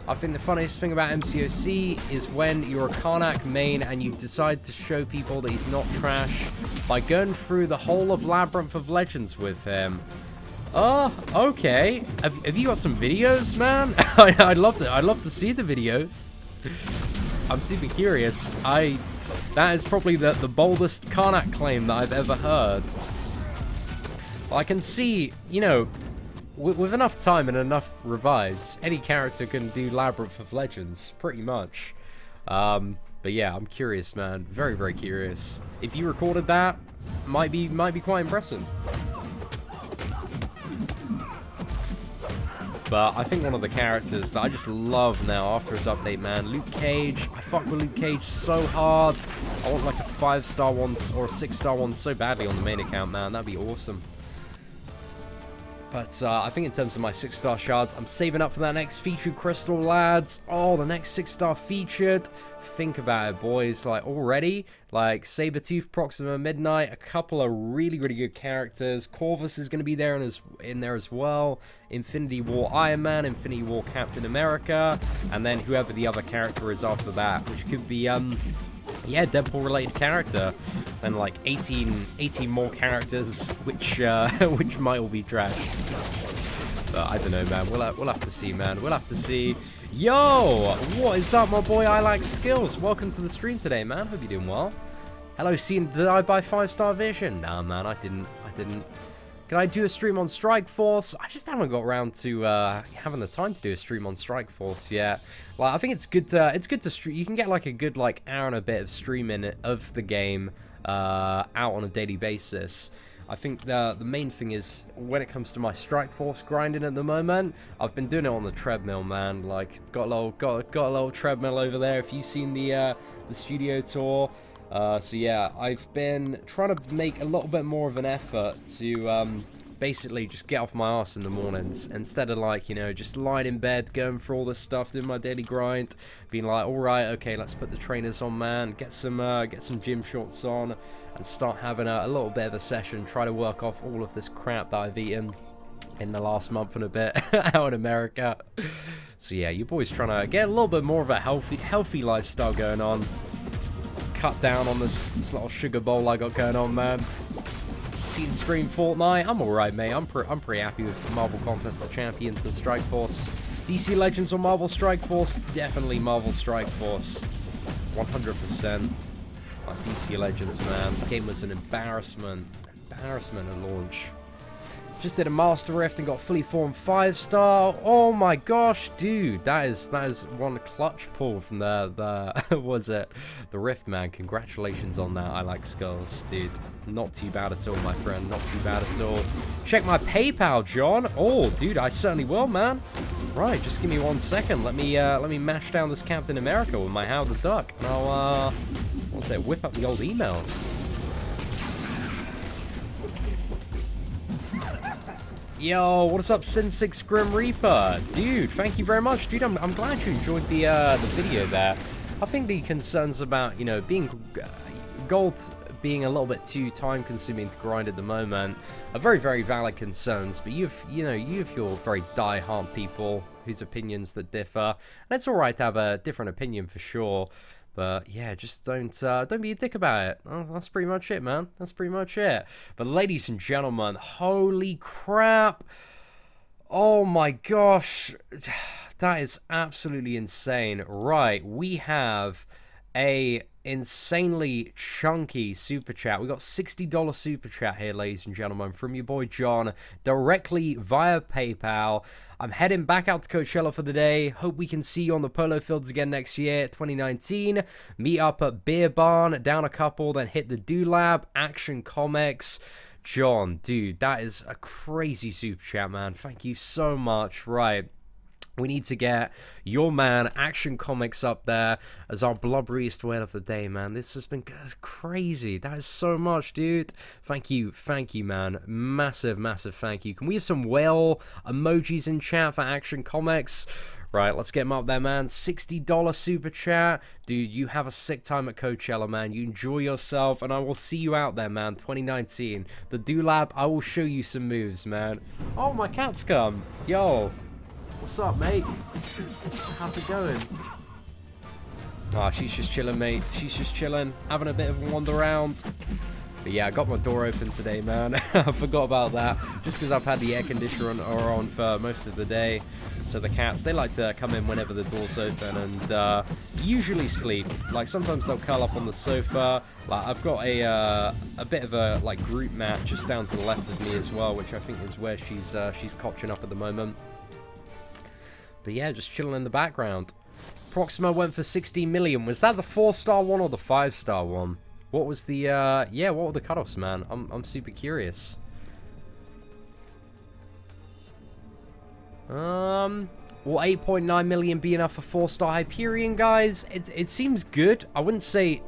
I think the funniest thing about MCOC is when you're a Karnak main and you decide to show people that he's not trash by going through the whole of Labyrinth of Legends with him. Oh, okay. Have you got some videos, man? I'd love to see the videos. I'm super curious. That is probably the boldest Karnak claim that I've ever heard. I can see, you know, with enough time and enough revives, any character can do Labyrinth of Legends, pretty much. But yeah, I'm curious, man. Very, very curious. If you recorded that, might be quite impressive. But I think one of the characters that I just love now after his update, man, Luke Cage. I fuck with Luke Cage so hard. I want like a 5-star one or a 6-star one so badly on the main account, man. That'd be awesome. But I think in terms of my 6-star shards, I'm saving up for that next featured crystal, lads. Oh, the next 6-star featured. Think about it, boys. Like, already, like, Sabretooth, Proxima Midnight, a couple of really, really good characters. Corvus is going to be there in there as well. Infinity War Iron Man, Infinity War Captain America, and then whoever the other character is after that, which could be, yeah, Deadpool-related character. And like 18 more characters, which might all be trash. But I don't know, man. We'll have to see, man. We'll have to see. Yo, what is up, my boy? I like skills. Welcome to the stream today, man. Hope you're doing well. Hello, Seatin. Did I buy 5-star vision? Nah, man, I didn't. Can I do a stream on Strike Force? I just haven't got around to having the time to do a stream on Strike Force yet. Like, I think it's good to stream. You can get like a good like hour and a bit of streaming of the game out on a daily basis. I think the main thing is when it comes to my Strike Force grinding at the moment, I've been doing it on the treadmill, man. Like, got a little treadmill over there. If you've seen the studio tour. So yeah, I've been trying to make a little bit more of an effort to basically just get off my ass in the mornings instead of like, you know, just lying in bed going through all this stuff, doing my daily grind, being like, all right, okay, let's put the trainers on, man, get some gym shorts on and start having a little bit of a session, try to work off all of this crap that I've eaten in the last month and a bit out in America. So yeah, your boy's trying to get a little bit more of a healthy lifestyle going on. Cut down on this little sugar bowl I got going on, man. Seatin stream Fortnite. I'm alright, mate. I'm pretty happy with Marvel Contest of Champions and Strike Force. DC Legends or Marvel Strike Force? Definitely Marvel Strike Force. 100%. Like DC Legends, man. The game was an embarrassment. Embarrassment at launch. Just did a Master Rift and got fully formed 5-star. Oh my gosh, dude, that is one clutch pull from the was it the Rift, man. Congratulations on that. I like skulls, dude. Not too bad at all, my friend. Not too bad at all. Check my PayPal, John. Oh, dude, I certainly will, man. Right, just give me 1 second. Let me mash down this Captain America with my Howard the Duck, and I'll what's that? Whip up the old emails. Yo, what's up, Sin6 Grim Reaper? Dude, thank you very much. Dude, I'm glad you enjoyed the video there. I think the concerns about, you know, being gold being a little bit too time-consuming to grind at the moment are very, very valid concerns, but you've your very die-hard people whose opinions that differ, and it's alright to have a different opinion for sure. But yeah, just don't be a dick about it. Oh, that's pretty much it, man. That's pretty much it. But ladies and gentlemen, holy crap. Oh my gosh. That is absolutely insane. Right, we have a insanely chunky super chat. We got $60 super chat here, ladies and gentlemen, from your boy John, directly via PayPal. I'm heading back out to Coachella for the day. Hope we can see you on the polo fields again next year, 2019. Meet up at Beer Barn, down a couple, then hit the Do Lab, Action Comics. John, dude, that is a crazy super chat, man. Thank you so much. Right. We need to get your man, Action Comics, up there as our blubberiest whale of the day, man. This has been crazy. That is so much, dude. Thank you, man. Massive, massive thank you. Can we have some whale emojis in chat for Action Comics? Right, let's get him up there, man. $60 super chat. Dude, you have a sick time at Coachella, man. You enjoy yourself, and I will see you out there, man. 2019. The Do Lab, I will show you some moves, man. Oh, my cat's come. Yo. What's up, mate? How's it going? Ah, she's just chilling, mate. She's just chilling, having a bit of a wander around. But yeah, I got my door open today, man. I forgot about that. Just because I've had the air conditioner on for most of the day. So the cats, they like to come in whenever the door's open and usually sleep. Like, sometimes they'll curl up on the sofa. Like, I've got a bit of a, like, group mat just down to the left of me as well, which I think is where she's cotching up at the moment. But yeah, just chilling in the background. Proxima went for 16 million. Was that the 4-star one or the 5-star one? What was the, yeah, what were the cutoffs, man? I'm super curious. Will 8.9 million be enough for 4-star Hyperion, guys? It seems good. I wouldn't say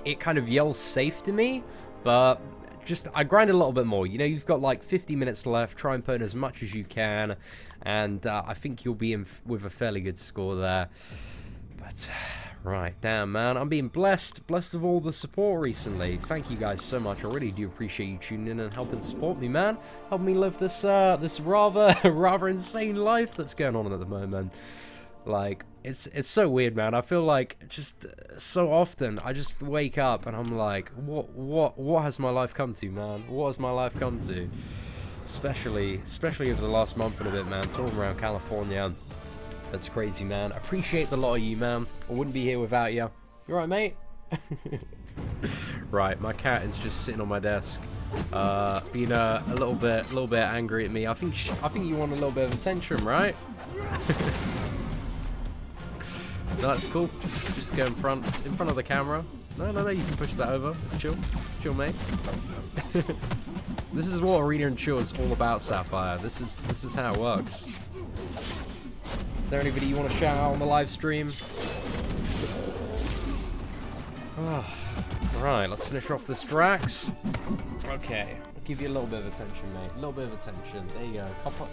it kind of yells safe to me, but just, I grind a little bit more. You know, you've got like 50 minutes left. Try and put in as much as you can. And I think you'll be in with a fairly good score there. But, right, damn, man. I'm being blessed with all the support recently. Thank you guys so much. I really do appreciate you tuning in and helping support me, man. Help me live this this rather insane life that's going on at the moment. Like, it's so weird, man. I feel like just so often I just wake up and I'm like, what has my life come to, man? What has my life come to? Especially over the last month and a bit, man. Touring around California. That's crazy, man. Appreciate the lot of you, man. I wouldn't be here without you. You alright, mate? Right, my cat is just sitting on my desk, being a little bit angry at me. I think you want a little bit of attention, right? No, that's cool. Just go in front of the camera. No, you can push that over. It's chill. It's chill, mate. This is what Arena and Chill is all about, Sapphire. This is how it works. Is there anybody you want to shout out on the live stream? Oh, right, let's finish off this Drax. Okay, I'll give you a little bit of attention, mate. A little bit of attention. There you go.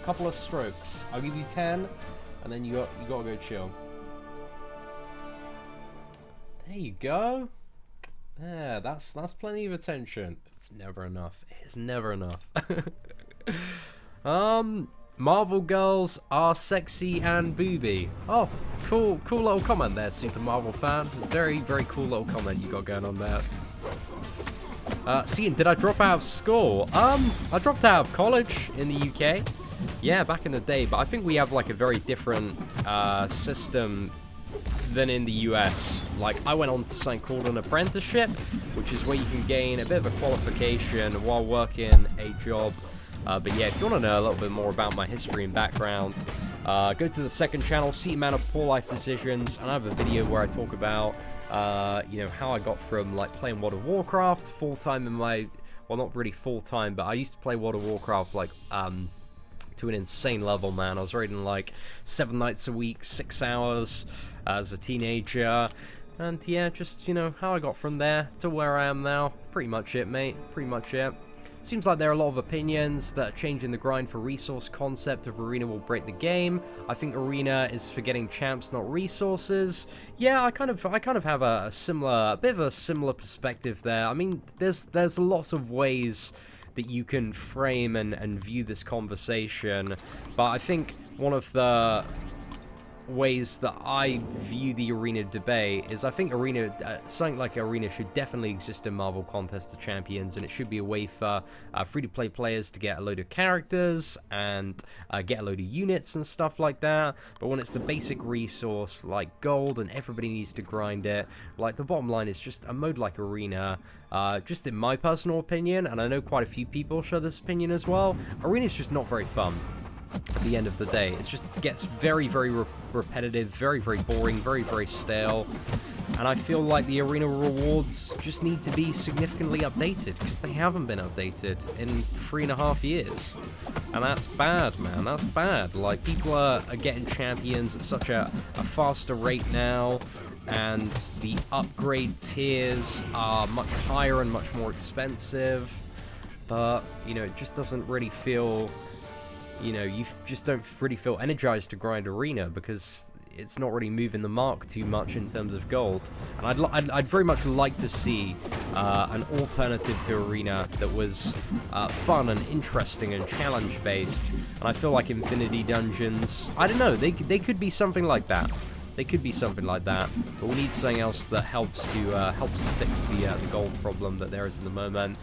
Couple of strokes. I'll give you 10, and then you gotta go chill. There you go. Yeah, that's plenty of attention. It's never enough. It's never enough. Marvel girls are sexy and booby. Oh, cool little comment there, Super Marvel fan. Very, very cool little comment you got going on there. Seatin, did I drop out of school? I dropped out of college in the UK. Yeah, back in the day, but I think we have like a very different system than in the US. Like, I went on to something called an apprenticeship, which is where you can gain a bit of a qualification while working a job But yeah, if you want to know a little bit more about my history and background, go to the second channel, Seatin of Poor Life Decisions, and I have a video where I talk about, you know, how I got from, like, playing World of Warcraft full-time in my, well, not really full-time, but I used to play World of Warcraft, like, to an insane level, man. I was raiding, like, 7 nights a week, 6 hours, as a teenager, and, yeah, just, you know, how I got from there to where I am now. Pretty much it, mate. Pretty much it. Seems like there are a lot of opinions that changing the grind for resource concept of Arena will break the game. I think Arena is for getting champs, not resources. Yeah, I kind of have a bit of a similar perspective there. I mean, there's lots of ways that you can frame and view this conversation, but I think one of the ways that I view the Arena debate is I think Arena, something like Arena should definitely exist in Marvel Contest of Champions, and it should be a way for free-to-play players to get a load of characters and get a load of units and stuff like that. But when it's the basic resource like gold and everybody needs to grind it, like, the bottom line is just a mode like Arena, just in my personal opinion, and I know quite a few people share this opinion as well, Arena is just not very fun. At the end of the day, it just gets very, very repetitive, very, very boring, very, very stale, and I feel like the Arena rewards just need to be significantly updated, because they haven't been updated in 3.5 years, and that's bad, man. That's bad. Like, people are getting champions at such a faster rate now, and the upgrade tiers are much higher and much more expensive, but, you know, it just doesn't really feel... You know, you just don't really feel energized to grind Arena because it's not really moving the mark too much in terms of gold. And I'd very much like to see an alternative to Arena that was fun and interesting and challenge-based. And I feel like Infinity Dungeons, I don't know, they could be something like that. They could be something like that, but we need something else that helps to fix the gold problem that there is in the moment.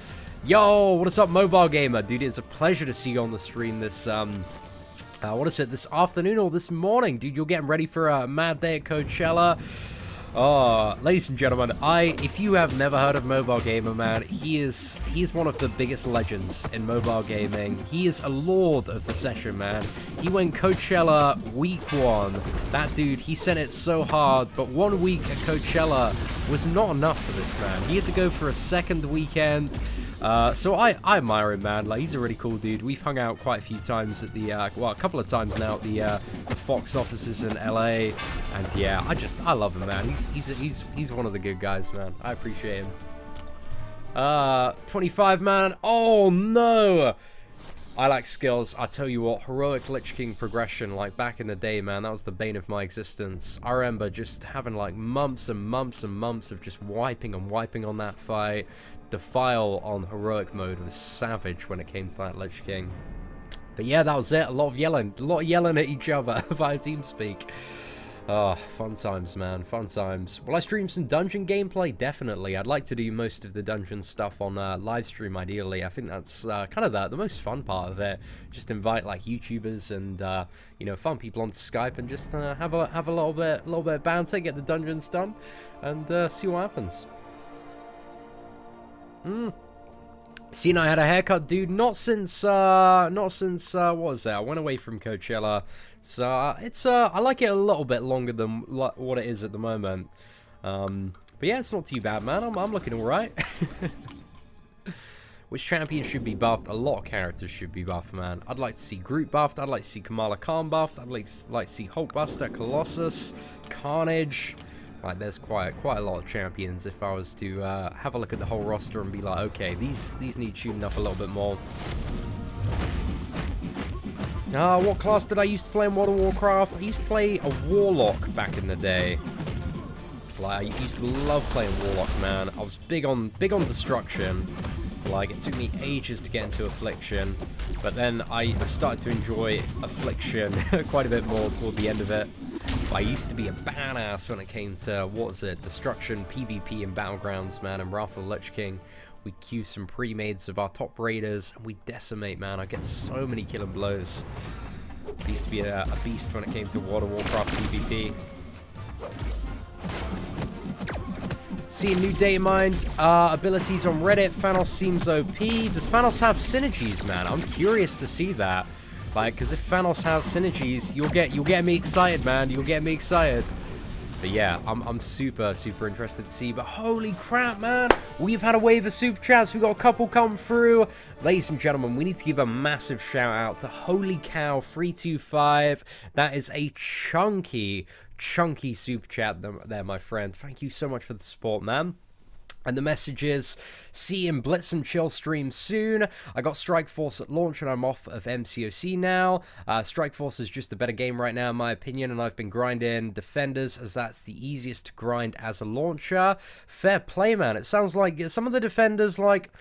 Yo, what is up, Mobile Gamer? Dude, it's a pleasure to see you on the stream this, what is it, this afternoon or this morning? Dude, you're getting ready for a mad day at Coachella. Oh, ladies and gentlemen, if you have never heard of Mobile Gamer, man, he's one of the biggest legends in mobile gaming. He is a lord of the session, man. He went Coachella week 1. That dude, he sent it so hard, but 1 week at Coachella was not enough for this man. He had to go for a second weekend. So I admire him, man. Like, he's a really cool dude. We've hung out quite a few times at the, well, a couple of times now at the Fox offices in LA, and yeah, I love him, man. He's one of the good guys, man. I appreciate him. 25, man. Oh no! I like skills. I tell you what, heroic Lich King progression, like back in the day, man, that was the bane of my existence. I remember just having like months and months and months of just wiping on that fight. Defile on heroic mode was savage when it came to that Lich King. But yeah, that was it. A lot of yelling at each other via TeamSpeak. Oh, fun times, man. Fun times. Will I stream some dungeon gameplay? Definitely. I'd like to do most of the dungeon stuff on live stream, ideally. I think that's kind of the most fun part of it. Just invite like YouTubers and you know, fun people onto Skype and just have a little bit of banter, get the dungeons done, and see what happens. See, and I had a haircut, dude. Not since what was it? I went away from Coachella. I like it a little bit longer than what it is at the moment. But yeah, it's not too bad, man. I'm looking all right. Which champions should be buffed? A lot of characters should be buffed, man. I'd like to see Groot buffed. I'd like to see Kamala Khan buffed. I'd like to see Hulkbuster, Colossus, Carnage. Like, there's quite a lot of champions if I was to have a look at the whole roster and be like, okay, these need tuning up a little bit more. What class did I used to play in World of Warcraft? I used to play a Warlock back in the day. Like, I used to love playing Warlock, man. I was big on Destruction. Like, it took me ages to get into Affliction, but then I started to enjoy Affliction quite a bit more toward the end of it. I used to be a badass when it came to, what was it, Destruction, PvP, and Battlegrounds, man, and Wrath of the Lich King. We queue some pre-mades of our top raiders, and we decimate, man. I get so many killing blows. I used to be a beast when it came to World of Warcraft PvP. Seeing new data mined abilities on Reddit. Thanos seems OP. Does Thanos have synergies, man? I'm curious to see that. Like, because if Thanos has synergies, you'll get me excited, man. You'll get me excited. But yeah, I'm super interested to see. But holy crap, man. We've had a wave of super chats. We've got a couple come through. Ladies and gentlemen, we need to give a massive shout out to Holy Cow 325. That is a chunky super chat there, my friend. Thank you so much for the support, man. And the message is, Seatin Blitz and Chill stream soon. I got Strike Force at launch and I'm off of MCOC now. Strike Force is just a better game right now in my opinion, and I've been grinding Defenders as that's the easiest to grind as a launcher. Fair play, man. It sounds like some of the Defenders, like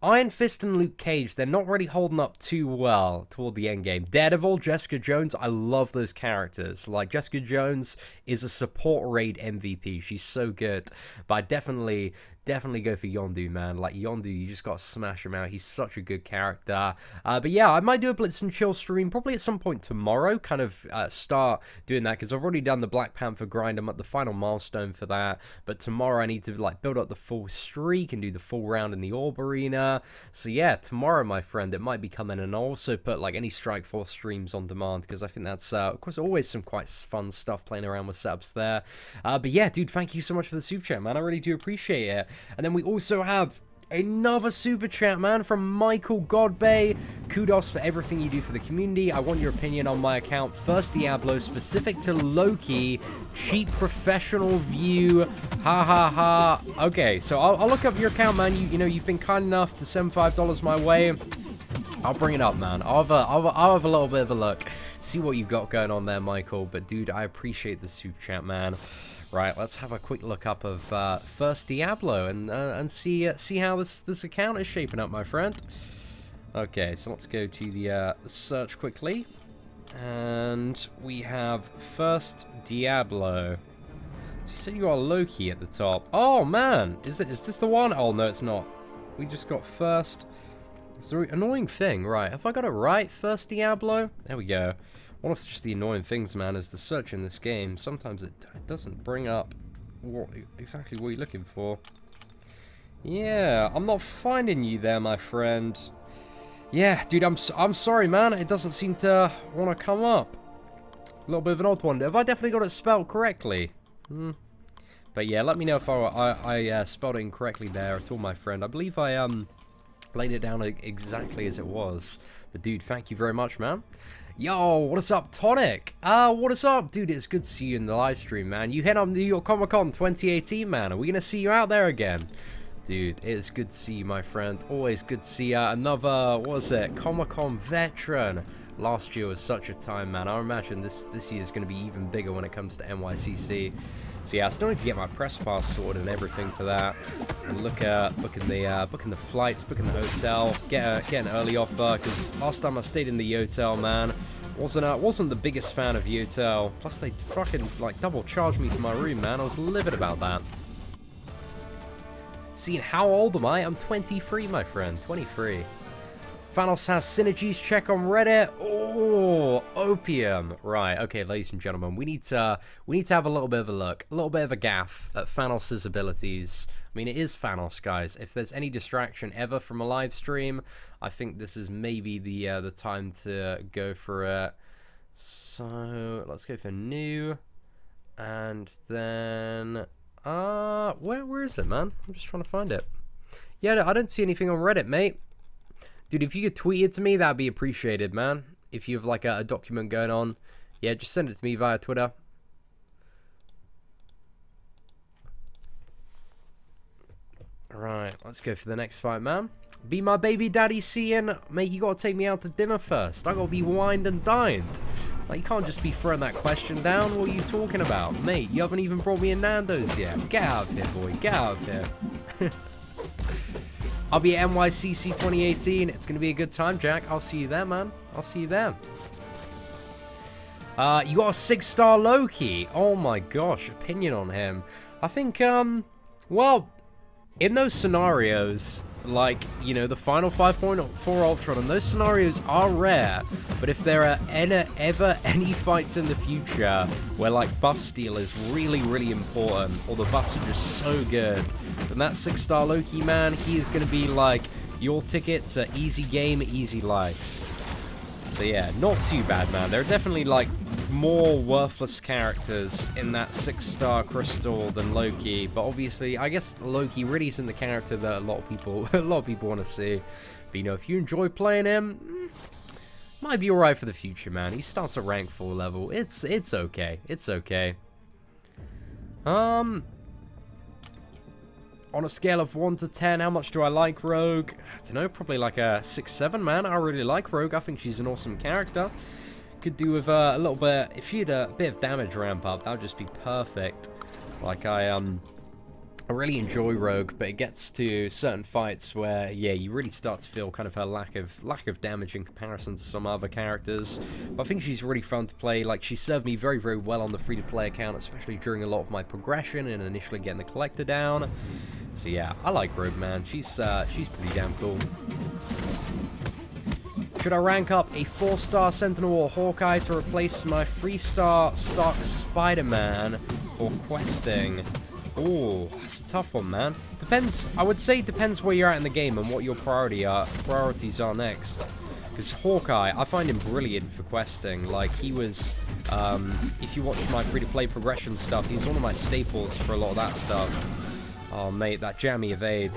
Iron Fist and Luke Cage, they're not really holding up too well toward the end game. Daredevil, Jessica Jones, I love those characters. Like, Jessica Jones is a support raid MVP. She's so good. But I definitely go for Yondu, man. Like, Yondu, you just gotta smash him out. He's such a good character. But yeah, I might do a Blitz and Chill stream probably at some point tomorrow. Kind of start doing that, because I've already done the Black Panther grind. I'm at the final milestone for that. But tomorrow I need to, like, build up the full streak and do the full round in the Orb Arena. So yeah, tomorrow, my friend, it might be coming. And I'll also put, like, any Strike Force streams on demand, because I think that's, of course, always some quite fun stuff playing around with setups there. But yeah, dude, thank you so much for the super chat, man. I really do appreciate it. And then we also have another super chat, man, from Michael Godbay. Kudos for everything you do for the community. I want your opinion on my account, First Diablo, specific to Loki. Cheap professional view. Ha ha ha. Okay, so I'll look up your account, man. You know, you've been kind enough to send $5 my way. I'll bring it up, man. I'll have a little bit of a look. See what you've got going on there, Michael. But dude, I appreciate the super chat, man. Right, let's have a quick look up of First Diablo and see how this account is shaping up, my friend. Okay, so let's go to the search quickly, and we have First Diablo. So you said you got Loki at the top. Oh man, is this the one? Oh no, it's not. We just got First. It's the annoying thing, right? Have I got it right? First Diablo. There we go. One of just the annoying things, man, is the search in this game. Sometimes it doesn't bring up exactly what you're looking for. Yeah, I'm not finding you there, my friend. Yeah, dude, I'm sorry, man. It doesn't seem to want to come up. A little bit of an odd one. Have I definitely got it spelled correctly? But yeah, let me know if I spelled it incorrectly there at all, my friend. I believe I laid it down exactly as it was. But dude, thank you very much, man. Yo, what is up, Tonic? What is up? Dude, it's good to see you in the live stream, man. You head up to New York Comic Con 2018, man. Are we going to see you out there again? Dude, it is good to see you, my friend. Always good to see another, what was it, Comic Con veteran. Last year was such a time, man. I imagine this year is going to be even bigger when it comes to NYCC. So yeah, I still need to get my press pass sorted and everything for that, and look at booking the flights, booking the hotel, get an early offer, because last time I stayed in the hotel, man, wasn't the biggest fan of the hotel. Plus they fucking like double charged me for my room, man. I was livid about that. See, how old am I? I'm 23, my friend. 23. Thanos has synergies, check on Reddit. Oh, opium. Right, okay, ladies and gentlemen, we need to have a little bit of a look, a little bit of a gaff at Thanos' abilities. I mean, it is Thanos, guys. If there's any distraction ever from a live stream, I think this is maybe the time to go for it. So let's go for new, and then where is it, man? I'm just trying to find it. Yeah, I don't see anything on Reddit, mate. Dude, if you could tweet it to me, that'd be appreciated, man. If you have, like, a document going on, yeah, just send it to me via Twitter. Alright, let's go for the next fight, man. Be my baby daddy, Seatin. Mate, you gotta take me out to dinner first. I gotta be wined and dined. Like, you can't just be throwing that question down. What are you talking about? Mate, you haven't even brought me a Nando's yet. Get out of here, boy. Get out of here. I'll be at NYCC 2018. It's going to be a good time, Jack. I'll see you there, man. I'll see you there. You got a 6-star Loki. Oh my gosh, opinion on him. I think, well, in those scenarios, like, you know, the final 5.4 Ultron, and those scenarios are rare, but if there are ever any fights in the future where, like, buff steal is really, really important, or the buffs are just so good, And that 6-star Loki, man, he is going to be like your ticket to easy game, easy life. So yeah, not too bad, man. There are definitely like more worthless characters in that 6-star crystal than Loki, but obviously I guess Loki really isn't the character that a lot of people want to see. But you know, if you enjoy playing him, might be alright for the future, man. He starts at rank 4 level. It's okay. It's okay. On a scale of 1 to 10, how much do I like Rogue? I don't know, probably like a 6-7, man. I really like Rogue. I think she's an awesome character. Could do with a little bit, if she had a bit of damage ramp up, that would just be perfect. Like, I really enjoy Rogue, but it gets to certain fights where, yeah, you really start to feel kind of her lack of damage in comparison to some other characters. But I think she's really fun to play. Like, she served me very, very well on the free-to-play account, especially during a lot of my progression and initially getting the collector down. So yeah, I like Rogue, man. She's pretty damn cool. Should I rank up a 4-star Sentinel or Hawkeye to replace my 3-star stock Spider-Man for questing? Oh, that's a tough one, man. Depends. I would say depends where you're at in the game and what your priorities are next. Because Hawkeye, I find him brilliant for questing. Like, he was, if you watch my free-to-play progression stuff, he's one of my staples for a lot of that stuff. Oh, mate, that jammy evade.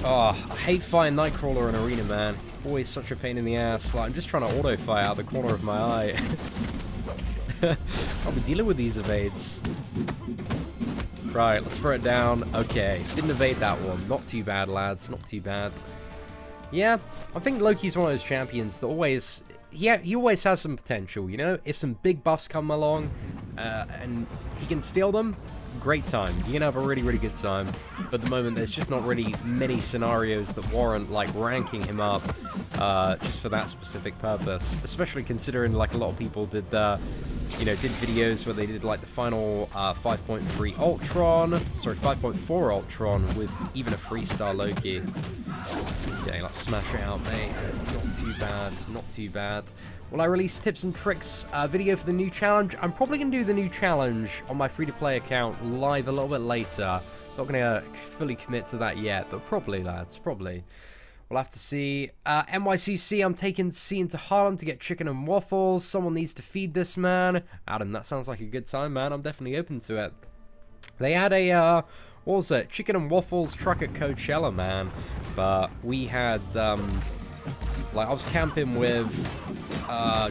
Oh, I hate fighting Nightcrawler in Arena, man. Always such a pain in the ass. Like, I'm just trying to auto-fire out the corner of my eye. I'll be dealing with these evades. Right, let's throw it down. Okay, didn't evade that one. Not too bad, lads. Not too bad. Yeah, I think Loki's one of those champions that always... Yeah, he always has some potential, you know? If some big buffs come along and he can steal them, great time. You're going to have a really, really good time. But at the moment, there's just not really many scenarios that warrant, like, ranking him up just for that specific purpose. Especially considering, like, a lot of people did, you know, did videos where they did, like, the final 5.3 Ultron, sorry, 5.4 Ultron with even a 3-star Loki. Okay, let's smash it out, mate. Not too bad, not too bad. Will I release tips and tricks video for the new challenge? I'm probably going to do the new challenge on my free-to-play account live a little bit later. Not going to fully commit to that yet, but probably, lads, probably. We'll have to see. NYCC, I'm taking Seatin to Harlem to get chicken and waffles. Someone needs to feed this man. Adam, that sounds like a good time, man. I'm definitely open to it. They had a, what was it? Chicken and waffles truck at Coachella, man. But we had, like, I was camping with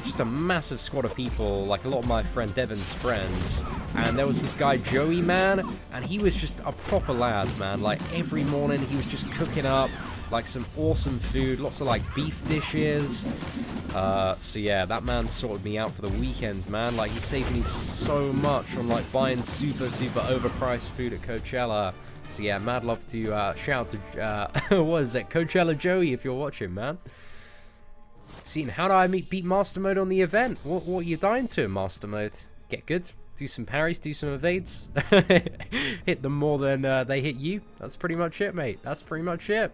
just a massive squad of people, like a lot of my friend Devin's friends. And there was this guy, Joey, man, and he was just a proper lad, man. Like, every morning he was just cooking up, like, some awesome food, lots of, like, beef dishes. So yeah, that man sorted me out for the weekend, man. Like, he saved me so much on, like, buying super, super overpriced food at Coachella. So yeah, mad love to shout out to, what is it, Coachella Joey, if you're watching, man. Seatin, how do I beat Master Mode on the event? What are you dying to in Master Mode? Get good, do some parries, do some evades, hit them more than they hit you. That's pretty much it, mate. That's pretty much it.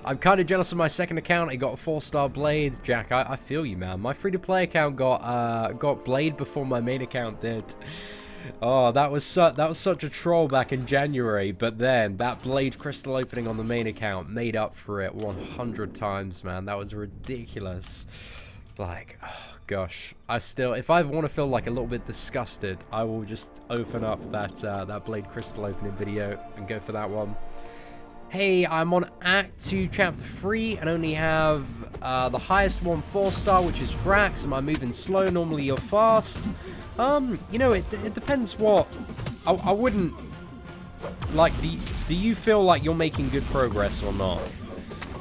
I'm kind of jealous of my second account. It got a 4-star Blade. Jack, I feel you, man. My free-to-play account got Blade before my main account did. Oh, that was such a troll back in January, but then that Blade crystal opening on the main account made up for it 100 times, man. That was ridiculous. Like, oh gosh, if I want to feel like a little bit disgusted, I will just open up that Blade crystal opening video and go for that one. Hey, I'm on Act 2, Chapter 3, and only have the highest one 4-star, which is Drax. Am I moving slow? Normally you're fast. You know, it depends what... I wouldn't... Like, do you feel like you're making good progress or not?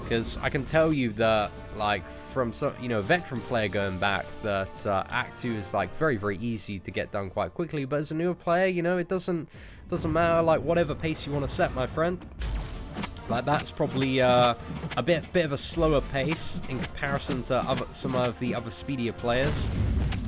Because I can tell you that, like, from some, you know, a veteran player going back, that Act 2 is, like, very, very easy to get done quite quickly. But as a newer player, you know, it doesn't matter, like, whatever pace you want to set, my friend. Like, that's probably a bit of a slower pace in comparison to some of the other speedier players.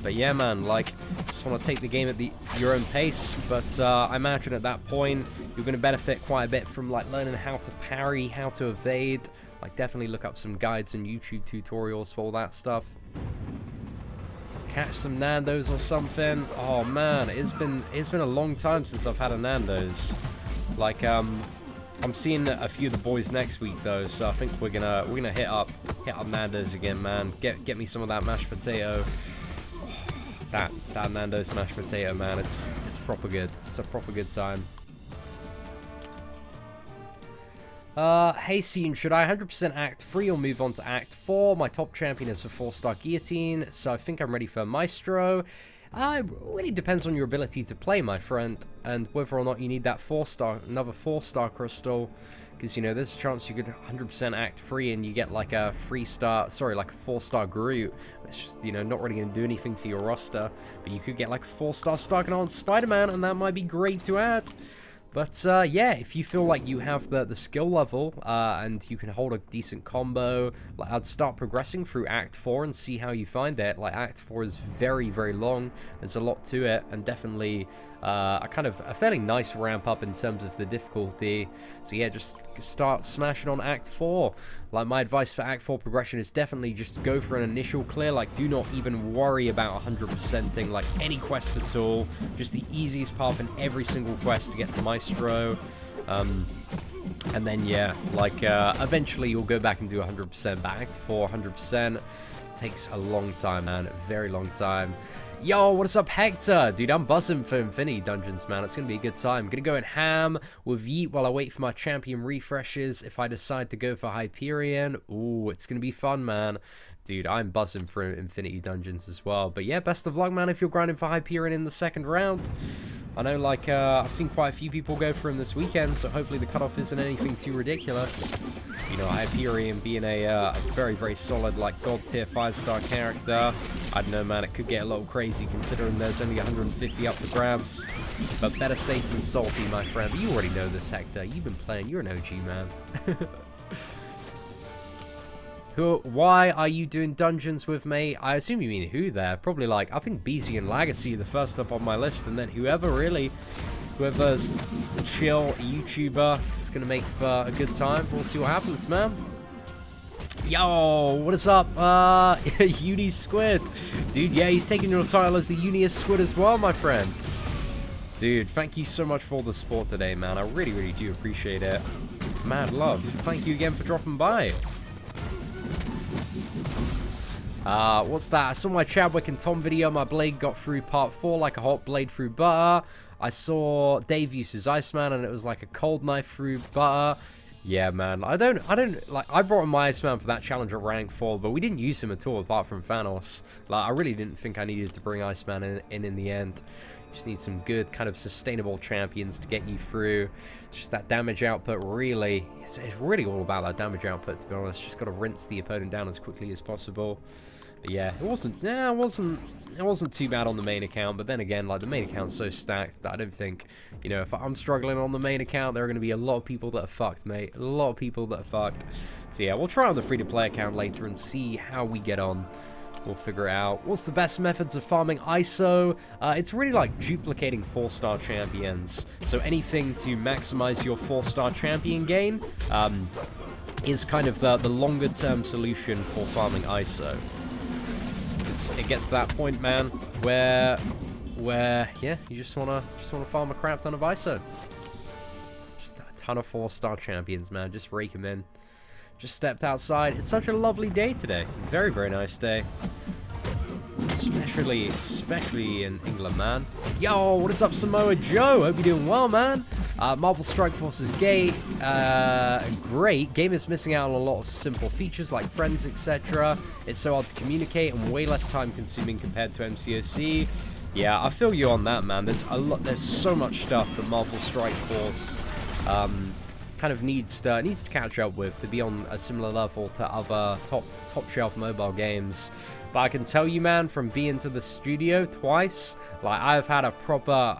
But yeah, man, like, just want to take the game at your own pace. But I imagine at that point, you're going to benefit quite a bit from, like, learning how to parry, how to evade. Like, definitely look up some guides and YouTube tutorials for all that stuff. catch some Nando's or something. Oh man, it's been a long time since I've had a Nando's. Like I'm seeing a few of the boys next week though, so I think we're gonna hit up Nando's again, man. Get me some of that mashed potato. Oh, that Nando's mashed potato, man. It's proper good. It's a proper good time. Hey Seatin, should I 100% Act 3 or move on to Act 4? My top champion is a 4-star guillotine, so I think I'm ready for Maestro. It really depends on your ability to play, my friend, and whether or not you need that another 4-star crystal, because, you know, there's a chance you could 100% Act 3 and you get like a 4-star Groot. It's just, you know, not really going to do anything for your roster, but you could get like a 4-star Starkon Spider-Man, and that might be great to add. But, yeah, if you feel like you have the skill level, and you can hold a decent combo, like, I'd start progressing through Act 4 and see how you find it. Like, Act 4 is very, very long. There's a lot to it, and definitely a fairly nice ramp up in terms of the difficulty. So, yeah, just start smashing on Act 4. Like, my advice for Act 4 progression is definitely just go for an initial clear. Like, do not even worry about 100%ing, like, any quest at all. Just the easiest path in every single quest to get to Maestro. And then, yeah, like, eventually you'll go back and do 100%. But Act 4, 100% takes a long time, man. A very long time. Yo, what is up, Hector? Dude, I'm buzzing for Infinity Dungeons, man. It's going to be a good time. I'm going to go in ham with Yeet while I wait for my champion refreshes. If I decide to go for Hyperion, ooh, it's going to be fun, man. Dude, I'm buzzing for Infinity Dungeons as well. But yeah, best of luck, man, if you're grinding for Hyperion in the second round. I know, like, I've seen quite a few people go for him this weekend, so hopefully the cutoff isn't anything too ridiculous. You know, Hyperion being a very, very solid, like, god tier 5-star character. I don't know, man, it could get a little crazy considering there's only 150 up for grabs. But better safe than salty, my friend. But you already know this, Hector. You've been playing. You're an OG, man. Why are you doing dungeons with me? I assume you mean who there. Probably like, I think BZ and Legacy are the first up on my list, and then whoever's chill YouTuber is going to make for a good time. We'll see what happens, man. Yo, what is up, Uni Squid? Dude, yeah, he's taking your title as the Uniest Squid as well, my friend. Dude, thank you so much for all the support today, man. I really, really do appreciate it. Mad love. Thank you again for dropping by. What's that? I saw my Chadwick and Tom video. My blade got through part 4 like a hot blade through butter. I saw Dave use his Iceman and it was like a cold knife through butter. Yeah, man. I brought in my Iceman for that challenge at rank 4, but we didn't use him at all apart from Thanos. Like, I really didn't think I needed to bring Iceman in the end. Just need some good kind of sustainable champions to get you through. It's just that damage output, really. It's really all about that damage output, to be honest. Just got to rinse the opponent down as quickly as possible. But yeah, it wasn't too bad on the main account. But then again, like, the main account's so stacked that I don't think, you know, if I'm struggling on the main account, there are going to be a lot of people that are fucked, mate. A lot of people that are fucked. So yeah, we'll try on the free-to-play account later and see how we get on. We'll figure out what's the best methods of farming ISO. It's really like duplicating 4-star champions. So anything to maximize your 4-star champion gain is kind of the longer term solution for farming ISO. It gets to that point, man, where yeah, you just wanna farm a crap ton of ISO. Just a ton of 4-star champions, man. Just rake them in. Just stepped outside. It's such a lovely day today. Very, very nice day. Especially in England, man. Yo, what is up, Samoa Joe? Hope you're doing well, man. Marvel Strike Force is great. Game is missing out on a lot of simple features like friends, etc. It's so hard to communicate and way less time consuming compared to MCOC. Yeah, I feel you on that, man. There's so much stuff that Marvel Strike Force kind of needs to catch up with to be on a similar level to other top shelf mobile games. But I can tell you, man, from being to the studio twice, like, I've had a proper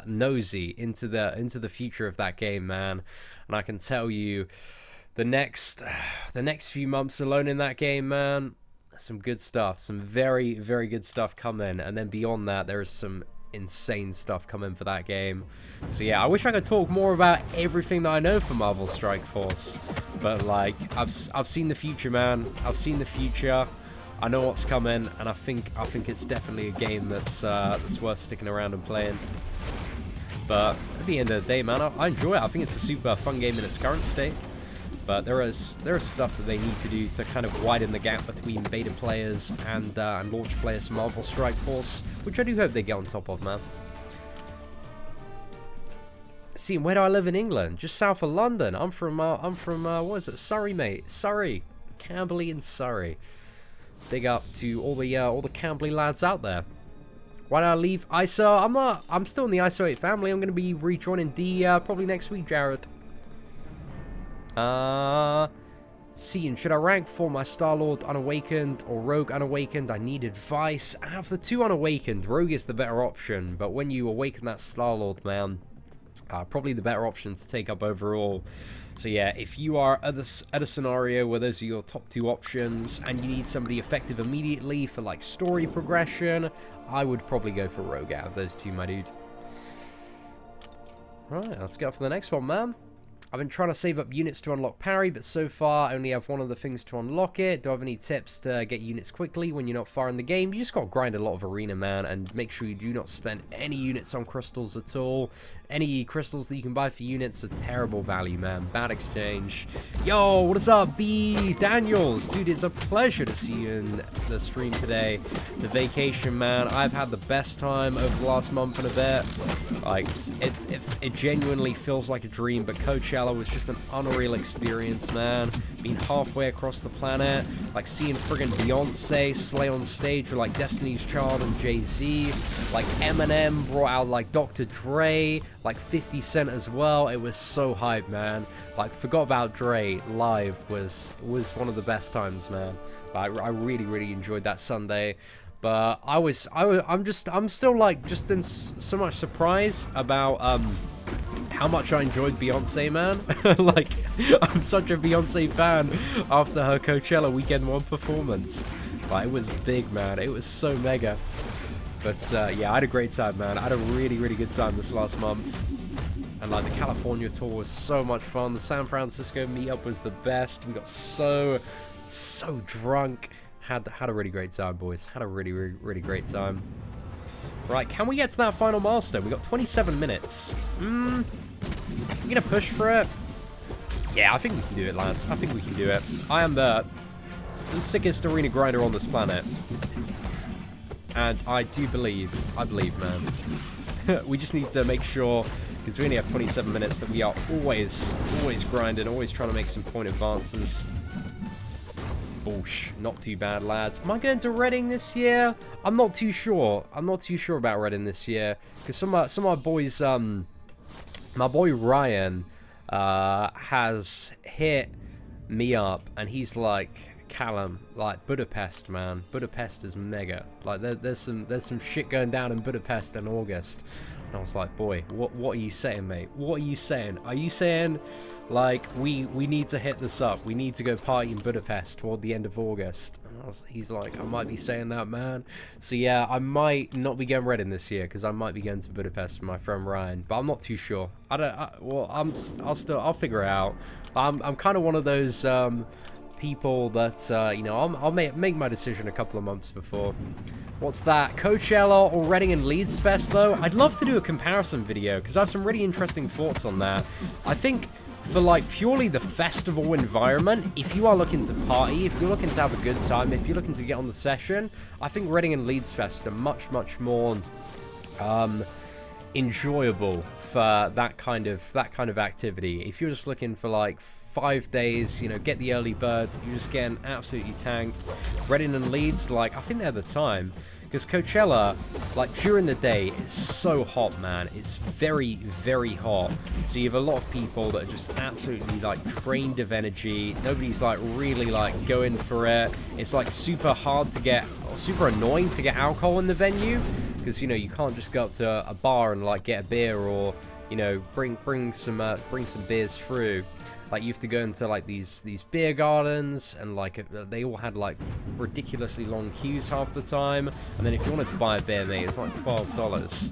nosy into the future of that game, man. And I can tell you, the next few months alone in that game, man, some good stuff, some very, very good stuff coming. And then beyond that, there is some insane stuff coming for that game. So yeah, I wish I could talk more about everything that I know for Marvel Strike Force, but like, I've seen the future, man. I've seen the future. I know what's coming, and I think it's definitely a game that's worth sticking around and playing. But at the end of the day, man, I enjoy it. I think it's a super fun game in its current state. But there is stuff that they need to do to kind of widen the gap between beta players and launch players for Marvel Strike Force, which I do hope they get on top of, man. See, where do I live in England? Just south of London. I'm from what is it? Surrey, mate. Surrey, Camberley and Surrey. Big up to all the Camberley lads out there. Why did I leave ISO? I'm still in the ISO 8 family. I'm gonna be rejoining D probably next week, Jared. Seatin, should I rank for my Star-Lord Unawakened or Rogue Unawakened? I need advice. I have the two Unawakened. Rogue is the better option, but when you awaken that Star-Lord, man, probably the better option to take up overall. So yeah, if you are at a scenario where those are your top two options and you need somebody effective immediately for like story progression, I would probably go for Rogue out of those two, my dude. Right, let's go for the next one, man. I've been trying to save up units to unlock parry, but so far I only have one of the things to unlock it. Do I have any tips to get units quickly when you're not far in the game? You just got to grind a lot of arena, man, and make sure you do not spend any units on crystals at all. Any crystals that you can buy for units are terrible value, man. Bad exchange. Yo, what is up, B? Daniels? Dude, it's a pleasure to see you in the stream today. The vacation, man. I've had the best time over the last month and a bit. Like, it genuinely feels like a dream, but Coachella was just an unreal experience, man. Being halfway across the planet, like seeing friggin' Beyonce slay on stage with like Destiny's Child and Jay-Z, like Eminem brought out like Dr. Dre, like 50 Cent as well. It was so hype, man. Like, forgot about Dre live was one of the best times, man. I really enjoyed that Sunday. But I'm still like just in so much surprise about how much I enjoyed Beyonce, man. Like, I'm such a Beyonce fan after her Coachella Weekend 1 performance. Like, it was big, man. It was so mega. But yeah, I had a great time, man. I had a really good time this last month. And like the California tour was so much fun. The San Francisco meetup was the best. We got so drunk. Had a really great time, boys. Had a really great time. Right, can we get to that final milestone? We got 27 minutes. You gonna push for it? Yeah, I think we can do it, lads. I think we can do it. I am the sickest arena grinder on this planet. And I believe, man. We just need to make sure, because we only have 27 minutes, that we are always grinding, always trying to make some point advances. Boosh, not too bad, lads. Am I going to Reading this year? I'm not too sure. I'm not too sure about Reading this year, because some of my boys, my boy Ryan, has hit me up, and he's like, Callum, like Budapest, man. Budapest is mega. Like there's some shit going down in Budapest in August. And I was like, boy, what are you saying, mate? What are you saying? Are you saying like we need to hit this up? We need to go party in Budapest toward the end of August? And he's like, I might be saying that, man. So yeah, I might not be going Reading this year because I might be going to Budapest with my friend Ryan, but I'm not too sure. I'll figure it out. I'm kind of one of those people that you know, I'll make my decision a couple of months before. What's that? Coachella or Reading and Leeds Fest though? I'd love to do a comparison video because I have some really interesting thoughts on that. I think for like purely the festival environment, if you are looking to party, if you're looking to have a good time, if you're looking to get on the session, I think Reading and Leeds Fest are much more enjoyable for that kind of activity. If you're just looking for like 5 days, you know, get the early bird, you're just getting absolutely tanked. Reading and Leeds, like, I think they're the time. Because Coachella, like, during the day, it's so hot, man. It's very hot. So you have a lot of people that are just absolutely, like, drained of energy. Nobody's, like, really, like, going for it. It's, like, super hard to get, or super annoying to get alcohol in the venue. Because, you know, you can't just go up to a bar and, like, get a beer or, you know, bring some beers through. Like, you have to go into, like, these beer gardens, and, like, they all had, like, ridiculously long queues half the time. And then if you wanted to buy a beer, mate, it's like $12.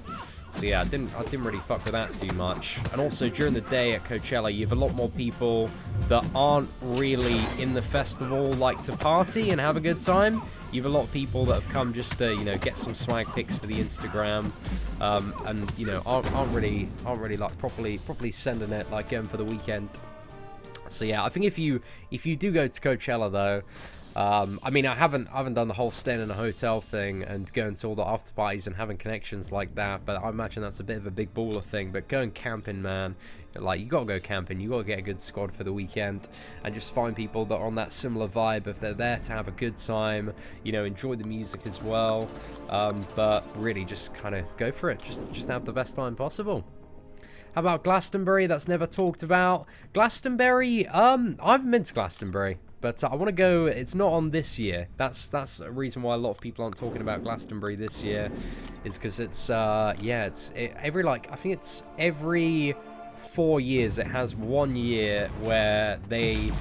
So yeah, I didn't really fuck with that too much. And also during the day at Coachella, you have a lot more people that aren't really in the festival, like to party and have a good time. You have a lot of people that have come just to, you know, get some swag pics for the Instagram, and you know aren't really like properly sending it, like going for the weekend. So yeah, I think if you do go to Coachella though, I mean, I haven't done the whole staying in a hotel thing and going to all the after parties and having connections like that, but I imagine that's a bit of a big baller thing. But going camping, man, like, you gotta go camping, you gotta get a good squad for the weekend, and just find people that are on that similar vibe. If they're there to have a good time, you know, enjoy the music as well, but really just kind of go for it, just have the best time possible. How about Glastonbury? That's never talked about. Glastonbury, I haven't been to Glastonbury, but I want to go. It's not on this year. That's a reason why a lot of people aren't talking about Glastonbury this year, is because it's yeah, I think it's every 4 years. It has 1 year where they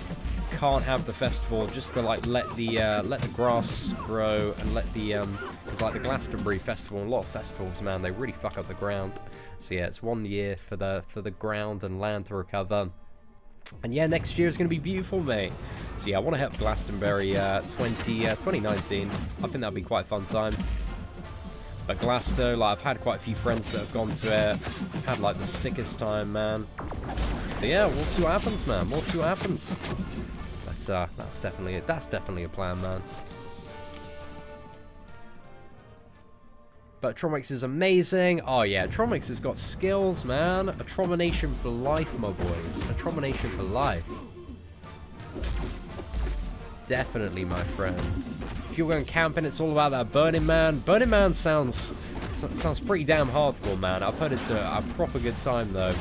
can't have the festival, just to like let the grass grow and let the it's like the Glastonbury festival and a lot of festivals, man, they really fuck up the ground. So yeah, it's 1 year for the ground and land to recover. And yeah, next year is going to be beautiful, mate. So yeah, I want to hit Glastonbury 2019. I think that'll be quite a fun time. But Glasgow, like, I've had quite a few friends that have gone to it. I've had like the sickest time, man. So yeah, we'll see what happens, man. We'll see what happens. That's definitely a plan, man. But Atromix is amazing. Oh yeah, Atromix has got skills, man. Atromination for life, my boys. Atromination for life. Definitely, my friend. If you're going camping, it's all about that Burning Man. Burning Man sounds pretty damn hardcore, man. I've heard it's a proper good time, though.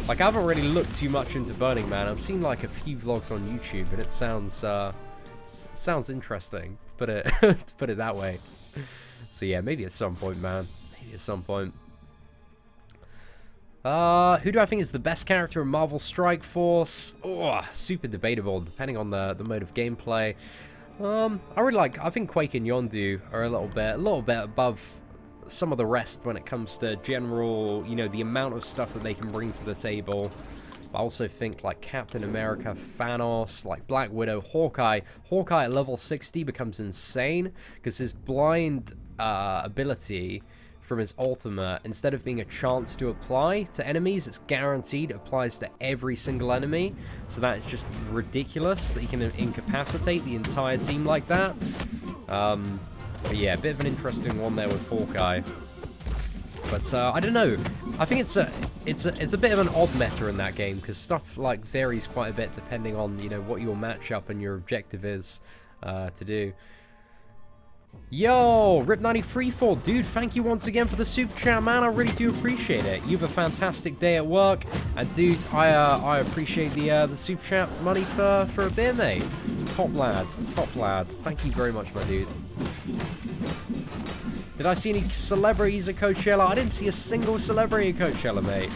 Like, I haven't really looked too much into Burning Man. I've seen like a few vlogs on YouTube, and it sounds interesting, to put it to put it that way. So yeah, maybe at some point, man. Maybe at some point. Who do I think is the best character in Marvel Strike Force? Oh, super debatable, depending on the mode of gameplay. I think Quake and Yondu are a little bit above some of the rest when it comes to general, you know, the amount of stuff that they can bring to the table. But I also think like Captain America, Thanos, like Black Widow, Hawkeye at level 60 becomes insane because his blind ability from his ultimate, instead of being a chance to apply to enemies, it's guaranteed it applies to every single enemy. So that is just ridiculous that he can incapacitate the entire team like that. But yeah, a bit of an interesting one there with Hawkeye. But I don't know. I think it's a bit of an odd meta in that game because stuff like varies quite a bit depending on, you know, what your matchup and your objective is to do. Yo, Rip93 dude, thank you once again for the super chat, man. I really do appreciate it. You have a fantastic day at work, and dude, I appreciate the super chat money for a beer, mate. Top lad, top lad. Thank you very much, my dude. Did I see any celebrities at Coachella? I didn't see a single celebrity at Coachella, mate.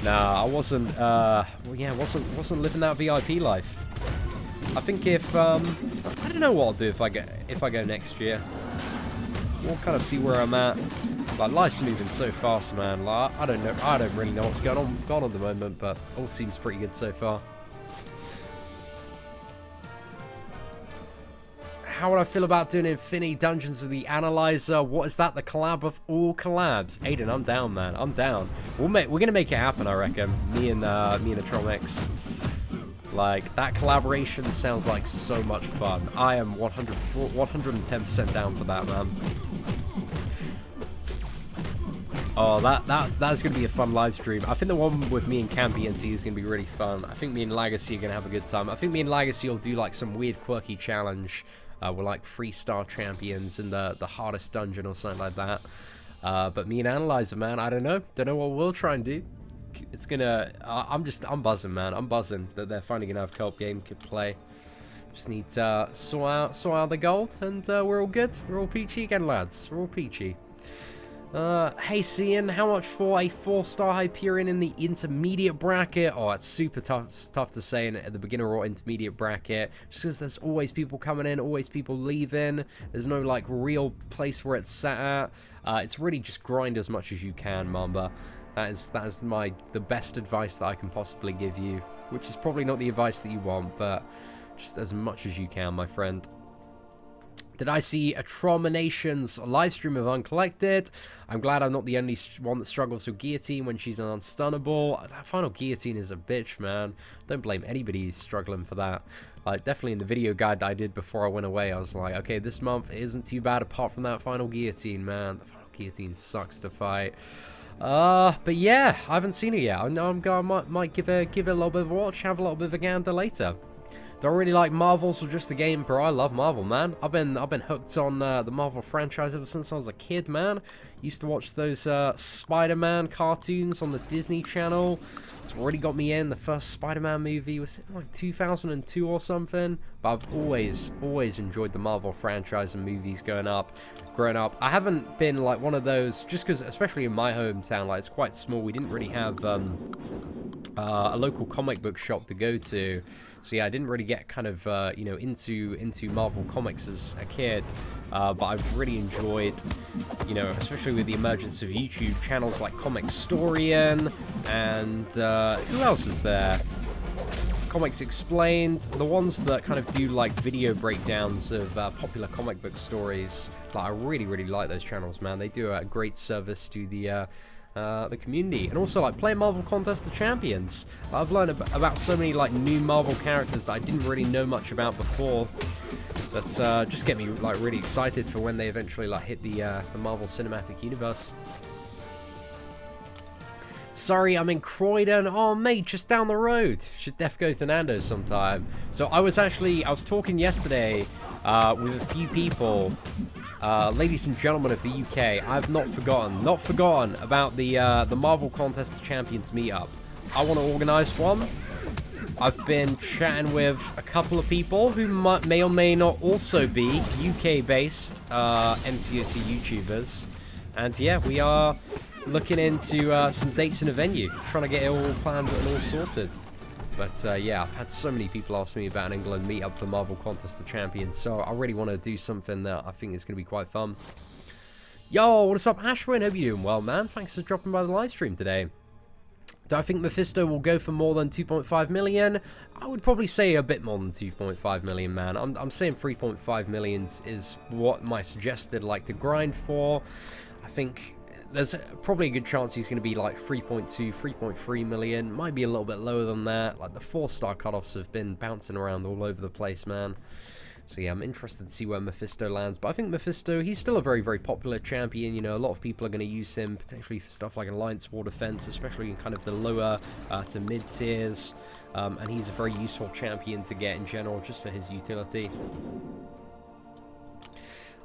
Nah, I wasn't. Well, yeah, wasn't living that VIP life. I think if I don't know what I'll do if I go next year. We'll kind of see where I'm at. Like, life's moving so fast, man. Like, I don't know. I don't really know what's going on at the moment, but all seems pretty good so far. How would I feel about doing Infinity Dungeons with the Analyzer? What is that? The collab of all collabs? Aiden, I'm down, man. I'm down. We're gonna make it happen, I reckon. Me and Atromix. Like, that collaboration sounds like so much fun. I am 110% down for that, man. Oh, that's gonna be a fun live stream. I think the one with me and Campy and T is gonna be really fun. I think me and Legacy are gonna have a good time. I think me and Legacy will do like some weird quirky challenge. We're like 3-star champions in the hardest dungeon or something like that. But me and Analyzer, man, I don't know. Don't know what we'll try and do. It's gonna. I'm buzzing, man. I'm buzzing that they're finally gonna have co-op game to play. Just need to sort out the gold, and we're all good. We're all peachy again, lads. We're all peachy. Hey Seatin, how much for a 4-star Hyperion in the intermediate bracket? Oh, it's super tough to say at the beginner or intermediate bracket, just because there's always people coming in, always people leaving. There's no like real place where it's sat at. It's really just grind as much as you can, Mamba. That is the best advice that I can possibly give you, which is probably not the advice that you want, but just as much as you can, my friend. Did I see a Tromination's live stream of Uncollected? I'm glad I'm not the only one that struggles with Guillotine when she's an unstunnable. That final Guillotine is a bitch, man. Don't blame anybody who's struggling for that. Like, definitely in the video guide that I did before I went away, I was like, okay, this month isn't too bad apart from that final Guillotine, man. The final Guillotine sucks to fight. But yeah, I haven't seen it yet. I might give it a little bit of a watch, have a little bit of a gander later. Don't really like Marvels or just the game, bro. I love Marvel, man. I've been hooked on the Marvel franchise ever since I was a kid, man. Used to watch those Spider-Man cartoons on the Disney Channel. It's really got me in. The first Spider-Man movie was in like 2002 or something. But I've always enjoyed the Marvel franchise and movies growing up. I haven't been like one of those, just because, especially in my hometown, like it's quite small. We didn't really have a local comic book shop to go to. So yeah, I didn't really get kind of, you know, into Marvel Comics as a kid, but I've really enjoyed, you know, especially with the emergence of YouTube channels like Comicstorian, and who else is there? Comics Explained, the ones that kind of do like video breakdowns of popular comic book stories. Like, I really like those channels, man. They do a great service to the community, and also like playing Marvel Contest of Champions. I've learned about so many like new Marvel characters that I didn't really know much about before. That just get me like really excited for when they eventually like hit the Marvel Cinematic Universe. Sorry, I'm in Croydon. Oh, mate, just down the road. Should def go to Nando's sometime. So I was talking yesterday with a few people. Ladies and gentlemen of the UK, I've not forgotten about the Marvel Contest of Champions meetup. I want to organise one. I've been chatting with a couple of people who may or may not also be UK-based MCOC YouTubers, and yeah, we are looking into some dates and a venue, trying to get it all planned and all sorted. But yeah, I've had so many people ask me about an England meetup for Marvel Contest of Champions, so I really want to do something that I think is going to be quite fun. Yo, what's up, Ashwin? Hope you're doing well, man. Thanks for dropping by the live stream today. Do I think Mephisto will go for more than 2.5 million? I would probably say a bit more than 2.5 million, man. I'm saying 3.5 million is what my suggested like to grind for. I think there's probably a good chance he's going to be like 3.2, 3.3 million. Might be a little bit lower than that. Like the 4-star cutoffs have been bouncing around all over the place, man. So yeah, I'm interested to see where Mephisto lands. But I think Mephisto, he's still a very popular champion. You know, a lot of people are going to use him potentially for stuff like Alliance War Defense, especially in kind of the lower to mid tiers. And he's a very useful champion to get in general, just for his utility.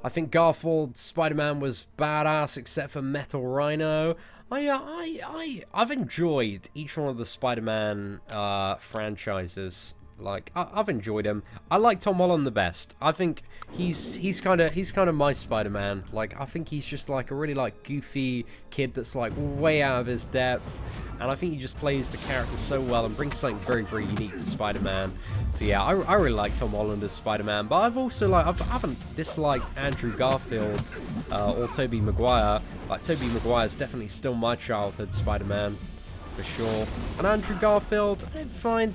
I think Garfield's Spider-Man was badass, except for Metal Rhino. I've enjoyed each one of the Spider-Man franchises. Like, I've enjoyed him. I like Tom Holland the best. I think he's kind of my Spider-Man. Like, I think he's just like a really like goofy kid that's like way out of his depth, and I think he just plays the character so well and brings something very unique to Spider-Man. So yeah, I really like Tom Holland as Spider-Man, but I've also like I haven't disliked Andrew Garfield or Tobey Maguire. Like, Tobey Maguire's definitely still my childhood Spider-Man for sure, and Andrew Garfield I didn't find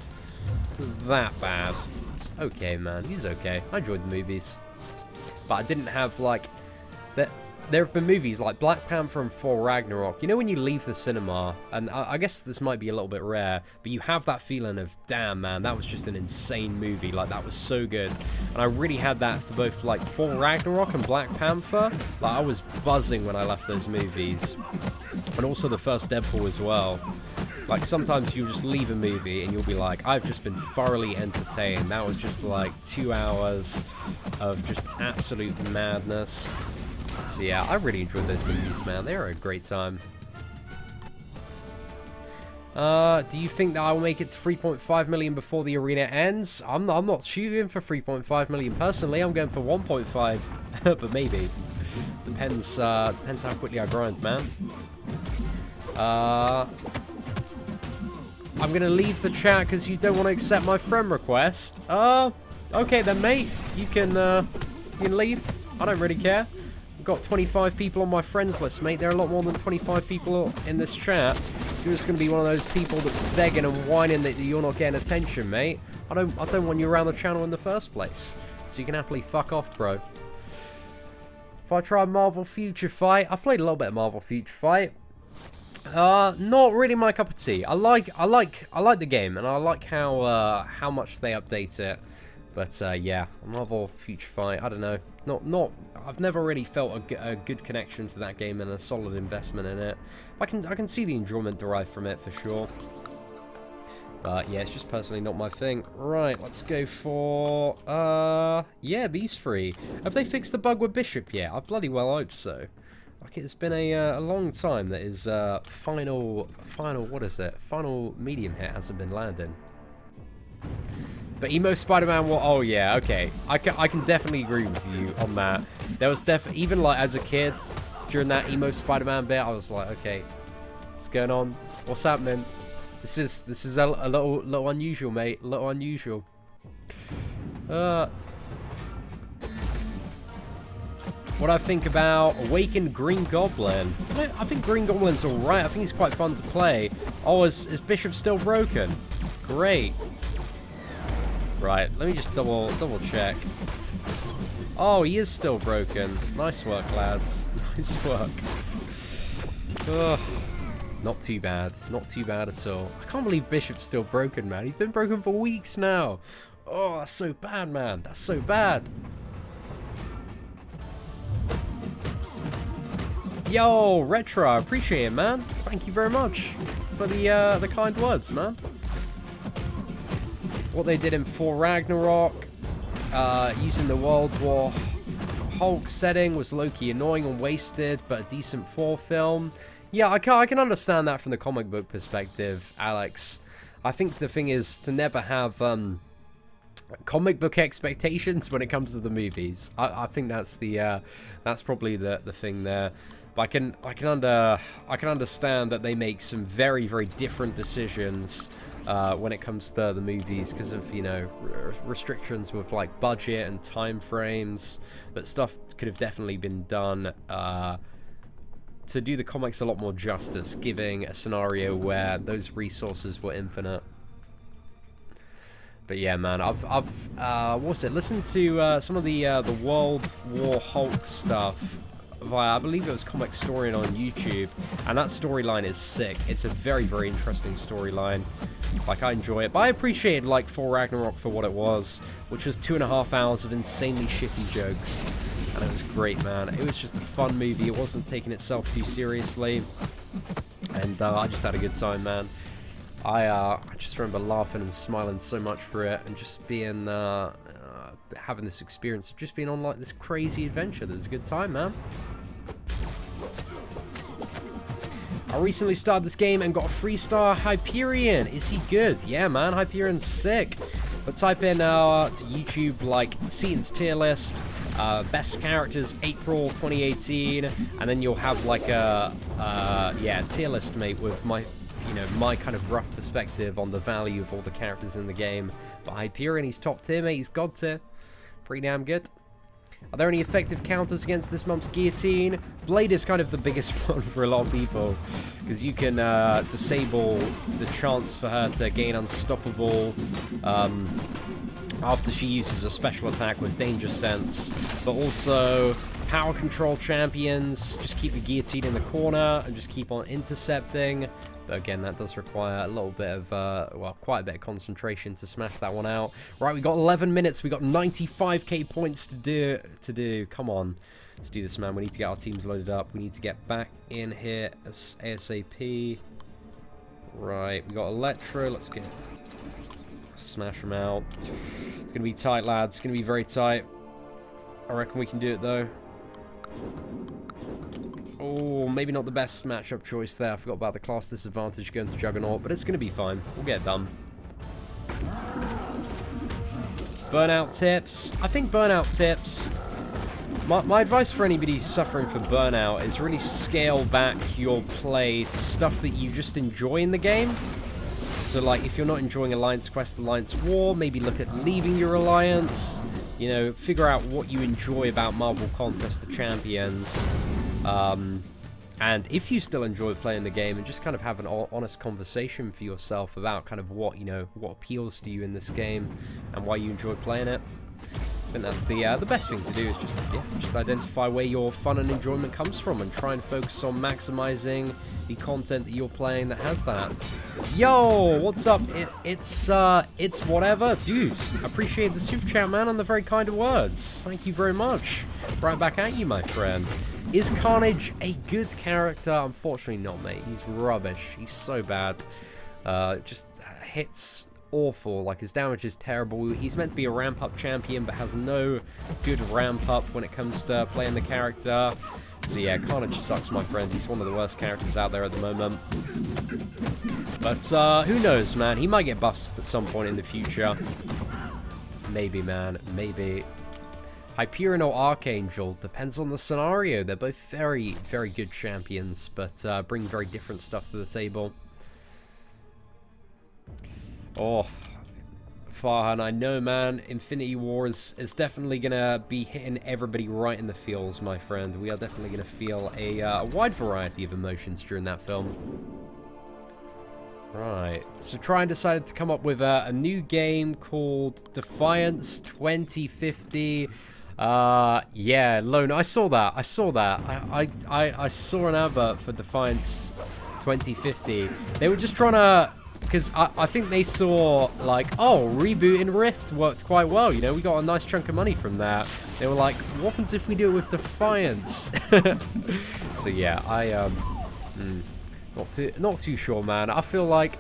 was that bad. It's okay, man. He's okay. I enjoyed the movies, but I didn't have like that. There have been movies like Black Panther and Thor Ragnarok. You know, when you leave the cinema, and I guess this might be a little bit rare, but you have that feeling of, damn, man, that was just an insane movie. Like, that was so good. And I really had that for both like Thor Ragnarok and Black Panther. Like, I was buzzing when I left those movies, and also the first Deadpool as well. Like, sometimes you just leave a movie and you'll be like, I've just been thoroughly entertained. That was just like 2 hours of just absolute madness. So yeah, I really enjoyed those movies, man. They were a great time. Do you think that I will make it to 3.5 million before the arena ends? I'm not shooting for 3.5 million personally. I'm going for 1.5, but maybe. Depends how quickly I grind, man. I'm going to leave the chat because you don't want to accept my friend request. Okay then, mate. You can leave. I don't really care. I've got 25 people on my friends list, mate. There are a lot more than 25 people in this chat. You're just going to be one of those people that's begging and whining that you're not getting attention, mate. I don't want you around the channel in the first place. So you can happily fuck off, bro. If I try Marvel Future Fight, I've played a little bit of Marvel Future Fight. Not really my cup of tea. I like the game, and I like how much they update it. But yeah, Marvel Future Fight, I don't know. I've never really felt a good connection to that game and a solid investment in it. I can see the enjoyment derived from it for sure. But yeah, it's just personally not my thing. Right, let's go for yeah, these three. Have they fixed the bug with Bishop yet? I bloody well hope so. Like, it's been a long time that his final what is it? Final medium hit hasn't been landing. But emo Spider-Man, well, oh yeah, okay. I can definitely agree with you on that. There was definitely, even like as a kid, during that emo Spider-Man bit, I was like, okay, what's going on? What's happening? This is a little unusual, mate. A little unusual. What I think about Awakened Green Goblin? I think Green Goblin's alright. I think he's quite fun to play. Oh, is Bishop still broken? Great. Right, let me just double check. Oh, he is still broken. Nice work, lads. Nice work. Ugh. Not too bad. Not too bad at all. I can't believe Bishop's still broken, man. He's been broken for weeks now. Oh, that's so bad, man. That's so bad. Yo, Retro, I appreciate it, man. Thank you very much for the kind words, man. What they did in Thor Ragnarok, using the World War Hulk setting was low-key annoying and wasted, but a decent Thor film. Yeah, I can understand that from the comic book perspective, Alex. I think the thing is to never have comic book expectations when it comes to the movies. I think that's that's probably the thing there. But I can understand that they make some very different decisions when it comes to the movies because of, you know, restrictions with like budget and time frames. That stuff could have definitely been done to do the comics a lot more justice, giving a scenario where those resources were infinite. But yeah, man, I've what's it? Listened to some of the World War Hulk stuff via, I believe it was Comic Historian on YouTube, and that storyline is sick. It's a very interesting storyline. Like, I enjoy it, but I appreciated like Thor Ragnarok for what it was, which was 2.5 hours of insanely shitty jokes, and it was great, man. It was just a fun movie. It wasn't taking itself too seriously, and I just had a good time, man. I just remember laughing and smiling so much for it, and just being having this experience of just being on like this crazy adventure. That was a good time, man. I recently started this game and got a 3-star Hyperion. Is he good? Yeah, man, Hyperion's sick. But type in to YouTube like Seatin's tier list, best characters April 2018, and then you'll have like a yeah, tier list, mate, with my, you know, my kind of rough perspective on the value of all the characters in the game. But Hyperion, he's top tier, mate. He's god tier. Pretty damn good. Are there any effective counters against this month's Guillotine? Blade is kind of the biggest one for a lot of people, because you can disable the chance for her to gain Unstoppable after she uses a special attack with Danger Sense, but also power control champions just keep the Guillotine in the corner and just keep on intercepting. But again, that does require a little bit of, well, quite a bit of concentration to smash that one out. Right, we got 11 minutes. We got 95k points to do. Come on. Let's do this, man. We need to get our teams loaded up. We need to get back in here as ASAP. Right, we got Electro. Let's get... smash them out. It's going to be tight, lads. It's going to be very tight. I reckon we can do it, though. Oh, maybe not the best matchup choice there. I forgot about the class disadvantage going to Juggernaut, but it's going to be fine. We'll get it done. Burnout tips. I think burnout tips My advice for anybody suffering from burnout is really scale back your play to stuff that you just enjoy in the game. So, like, if you're not enjoying Alliance Quest, Alliance War, maybe look at leaving your Alliance. You know, figure out what you enjoy about Marvel Contest of Champions. And if you still enjoy playing the game, and just kind of have an honest conversation for yourself about kind of what, you know, what appeals to you in this game and why you enjoy playing it. I think that's the best thing to do is just identify where your fun and enjoyment comes from and try and focus on maximizing the content that you're playing that has that. Yo, what's up? It's whatever, dude. Appreciate the super chat, man, and the very kind of words. Thank you very much. Right back at you, my friend. Is Carnage a good character? Unfortunately not, mate. He's rubbish. He's so bad. Just hits awful. Like, his damage is terrible. He's meant to be a ramp-up champion, but has no good ramp-up when it comes to playing the character. So yeah, Carnage sucks, my friend. He's one of the worst characters out there at the moment. But who knows, man? He might get buffed at some point in the future. Maybe, man. Maybe. Hyperion or Archangel, depends on the scenario. They're both very, very good champions, but bring very different stuff to the table. Oh, Farhan, I know, man. Infinity War is definitely going to be hitting everybody right in the feels, my friend. We are definitely going to feel a wide variety of emotions during that film. Right, so Tryon decided to come up with a new game called Defiance 2050. Yeah, Lone, I saw that. I saw an advert for Defiance 2050. They were just trying to... Because I think they saw, like, oh, rebooting Rift worked quite well, you know, we got a nice chunk of money from that. They were like, what happens if we do it with Defiance? So yeah, not too sure, man. I feel like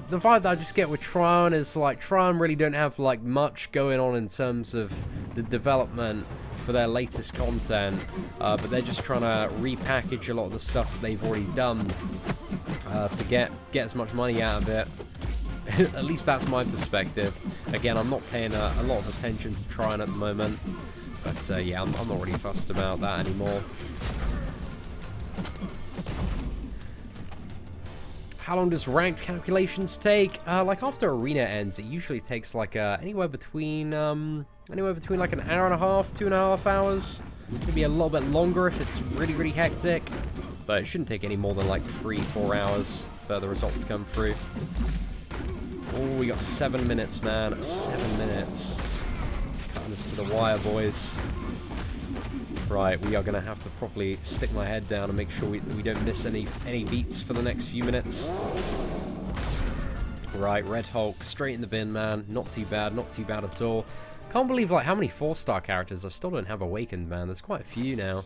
the vibe that I just get with Tryon is like, Tryon really don't have like much going on in terms of the development for their latest content, but they're just trying to repackage a lot of the stuff that they've already done to get as much money out of it. At least that's my perspective. Again, I'm not paying a lot of attention to Tryon at the moment, but yeah, I'm not really fussed about that anymore. How long does ranked calculations take? Like after arena ends, it usually takes like anywhere between like an hour and a half, 2.5 hours. Maybe a little bit longer if it's really, really hectic. But it shouldn't take any more than like 3-4 hours for the results to come through. Oh, we got 7 minutes, man. 7 minutes. Cutting this to the wire, boys. Right, we are going to have to properly stick my head down and make sure we don't miss any beats for the next few minutes. Right, Red Hulk, straight in the bin, man. Not too bad at all. Can't believe like how many 4-star characters I still don't have awakened, man. There's quite a few now.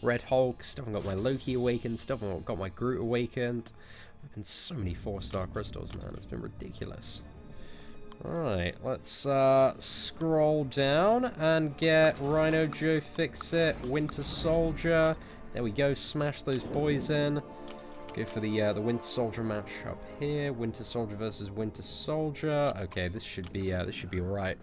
Red Hulk, still haven't got my Loki awakened, still haven't got my Groot awakened. There's been so many 4-star crystals, man. It's been ridiculous. Alright, let's scroll down and get Rhino, Joe Fix-It, Winter Soldier. There we go, smash those boys in. Go for the Winter Soldier match up here. Winter Soldier versus Winter Soldier. Okay, this should be alright.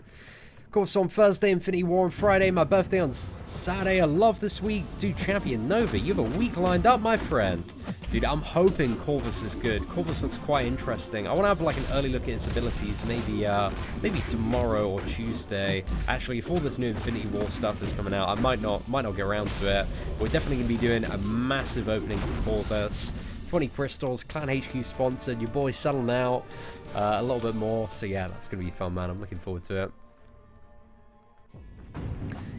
Of course, on Thursday, Infinity War, on Friday, my birthday on Saturday. I love this week. Dude, Champion Nova, you have a week lined up, my friend. Dude, I'm hoping Corvus is good. Corvus looks quite interesting. I want to have like an early look at his abilities, maybe tomorrow or Tuesday. Actually, if all this new Infinity War stuff is coming out, I might not get around to it. We're definitely going to be doing a massive opening for Corvus. 20 crystals, Clan HQ sponsored, your boy's selling out a little bit more. So yeah, that's going to be fun, man. I'm looking forward to it.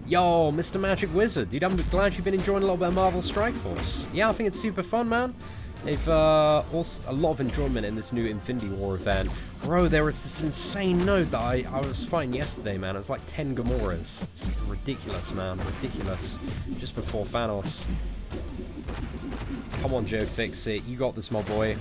Yo, Mr. Magic Wizard. Dude, I'm glad you've been enjoying a little bit of Marvel Strike Force. Yeah, I think it's super fun, man. They've also a lot of enjoyment in this new Infinity War event. Bro, there was this insane node that I was fighting yesterday, man. It was like 10 Gamoras. It's ridiculous, man. Ridiculous. Just before Thanos. Come on, Joe, fix it. You got this, my boy.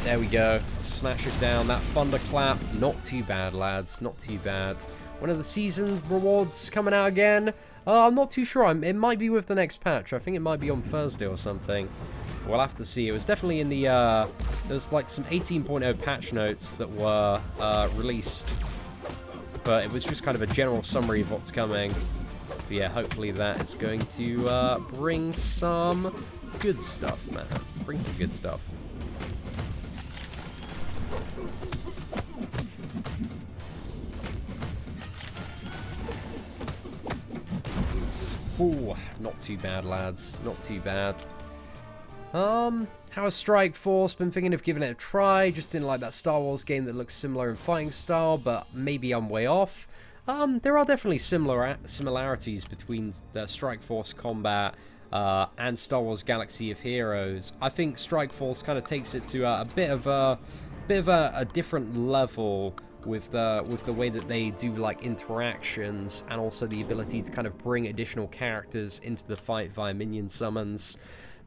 There we go. Smash it down. That thunderclap. Not too bad, lads. Not too bad. When are the season rewards coming out again? I'm not too sure. It might be with the next patch. I think it might be on Thursday or something. We'll have to see. It was definitely in the... there's like some 18.0 patch notes that were released but it was just kind of a general summary of what's coming. So yeah, hopefully that is going to bring some good stuff, man. Bring some good stuff. Ooh, not too bad, lads. Not too bad. How has Strike Force? Been thinking of giving it a try. Just didn't like that Star Wars game that looks similar in fighting style, but maybe I'm way off. There are definitely similarities between the Strike Force combat and Star Wars Galaxy of Heroes. I think Strike Force kind of takes it to a bit of a different level with the way that they do like interactions, and also the ability to kind of bring additional characters into the fight via minion summons.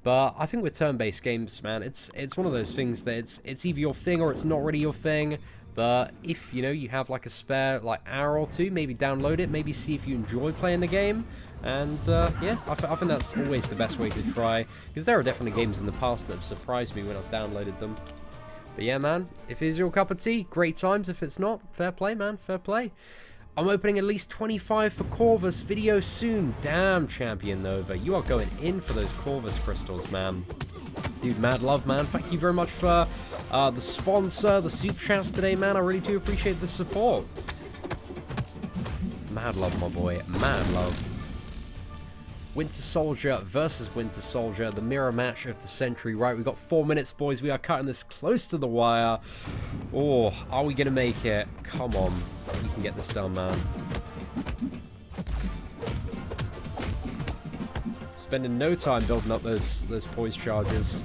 But I think with turn-based games, man, it's one of those things that it's either your thing or it's not really your thing. But if, you know, you have like a spare like hour or two, maybe download it, maybe see if you enjoy playing the game. And yeah, I think that's always the best way to try, because there are definitely games in the past that have surprised me when I've downloaded them. But yeah, man, if it is your cup of tea, great times. If it's not, fair play, man, fair play. I'm opening at least 25 for Corvus video soon. Damn, Champion Nova, you are going in for those Corvus crystals, man. Dude, mad love, man. Thank you very much for the sponsor, the super chats today, man. I really do appreciate the support. Mad love, my boy. Mad love. Winter Soldier versus Winter Soldier, the mirror match of the century. Right, we've got 4 minutes, boys. We are cutting this close to the wire. Oh, are we going to make it? Come on. We can get this done, man. Spending no time building up those poise charges.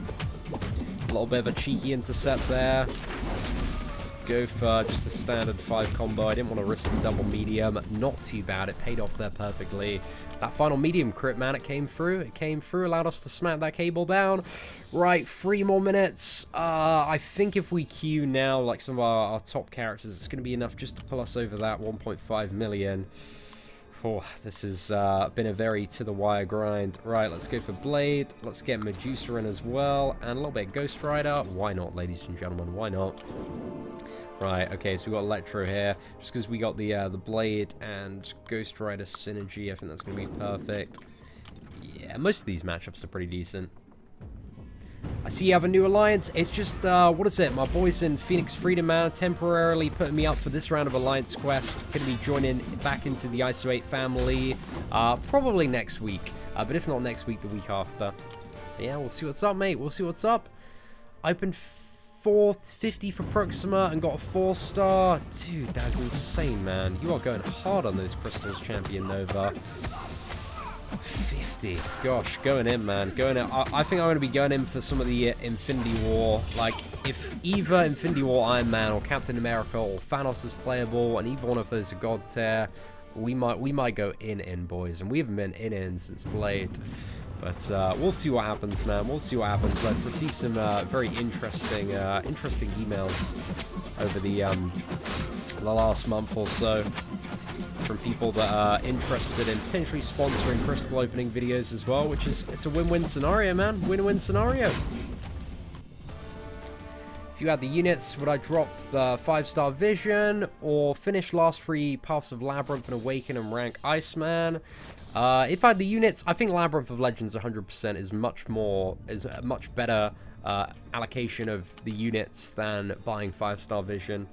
A little bit of a cheeky intercept there. Let's go for just a standard 5 combo. I didn't want to risk the double medium. Not too bad. It paid off there perfectly. That final medium crit, man, it came through. It came through, allowed us to smack that cable down. Right, 3 more minutes. I think if we queue now, like some of our top characters, it's going to be enough just to pull us over that 1.5 million. Oh, this has been a very to-the-wire grind. Right, let's go for Blade. Let's get Medusa in as well. And a little bit of Ghost Rider. Why not, ladies and gentlemen? Why not? Right, okay, so we got Electro here. Just because we got the Blade and Ghost Rider synergy, I think that's going to be perfect. Yeah, most of these matchups are pretty decent. I see you have a new alliance. It's just, what is it? My boys in Phoenix Freedom, man, temporarily putting me up for this round of Alliance Quest. Going to be joining back into the ISO 8 family, probably next week. But if not next week, the week after. Yeah, we'll see what's up, mate. We'll see what's up. Opened 450 for Proxima and got a 4-star. Dude, that's insane, man. You are going hard on those crystals, Champion Nova. 50. Gosh, going in, man. Going in. I think I'm going to be going in for some of the Infinity War. Like, if either Infinity War Iron Man or Captain America or Thanos is playable, and either one of those are God tier, we might go in, boys. And we haven't been in since Blade. But we'll see what happens, man. We'll see what happens. I've received some very interesting emails over the last month or so from people that are interested in potentially sponsoring crystal opening videos as well, which is, it's a win-win scenario, man. Win-win scenario. If you had the units, would I drop the 5-star Vision or finish last 3 Paths of Labyrinth and Awaken and rank Iceman? If I had the units, I think Labyrinth of Legends 100% is a much better allocation of the units than buying 5-star Vision.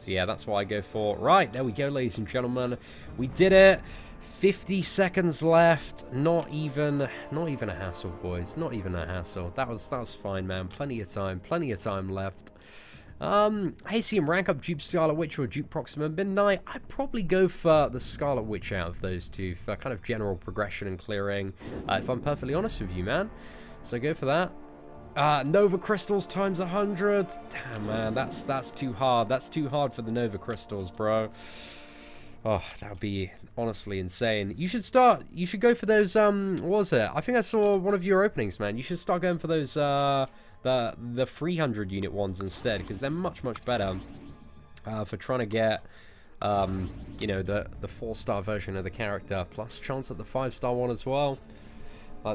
So yeah, that's what I go for. Right, there we go, ladies and gentlemen. We did it. 50 seconds left. Not even a hassle, boys. Not even a hassle. That was fine, man. Plenty of time left. Hey, see him rank up Dupe Scarlet Witch or Dupe Proxima Midnight. I'd probably go for the Scarlet Witch out of those two for kind of general progression and clearing, if I'm perfectly honest with you, man. So go for that. Nova Crystals times 100. Damn, man, that's too hard. That's too hard for the Nova Crystals, bro. Oh, that would be honestly insane. You should go for those, what was it? I think I saw one of your openings, man. You should start going for those, the 300 unit ones instead, because they're much better for trying to get you know, the 4-star version of the character, plus chance at the 5-star one as well.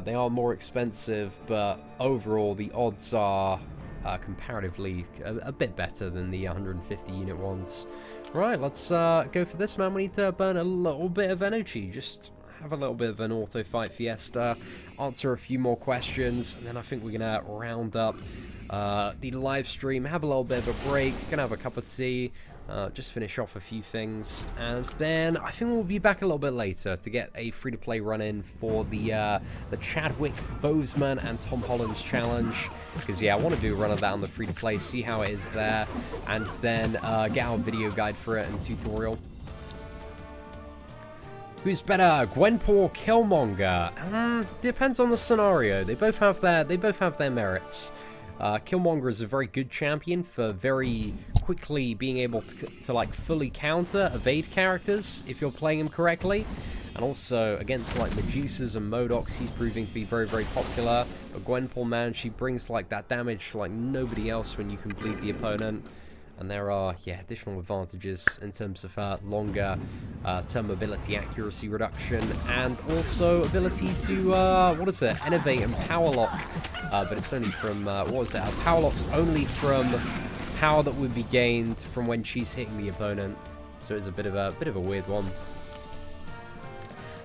They are more expensive, but overall the odds are comparatively a bit better than the 150 unit ones. Right, let's go for this, man. We need to burn a little bit of energy. Just have a little bit of an auto fight fiesta, answer a few more questions, and then I think we're gonna round up the live stream, have a little bit of a break, gonna have a cup of tea, just finish off a few things, and then I think we'll be back a little bit later to get a free-to-play run-in for the Chadwick Boseman and Tom Holland's challenge, because yeah, I want to do a run of that on the free-to-play, see how it is there, and then get our video guide for it and tutorial. Who's better, Gwenpool or Killmonger? Depends on the scenario. They both have their merits. Killmonger is a very good champion for very quickly being able to like fully counter, evade characters if you're playing him correctly. And also against like Medusas and Modocs, he's proving to be very, very popular. But Gwenpool, man, she brings like that damage like nobody else when you complete the opponent. And there are, yeah, additional advantages in terms of longer term ability accuracy reduction, and also ability to, what is it, innovate and power lock. But it's only from, what was it, power lock's only from power that would be gained from when she's hitting the opponent. So it's a bit of a weird one.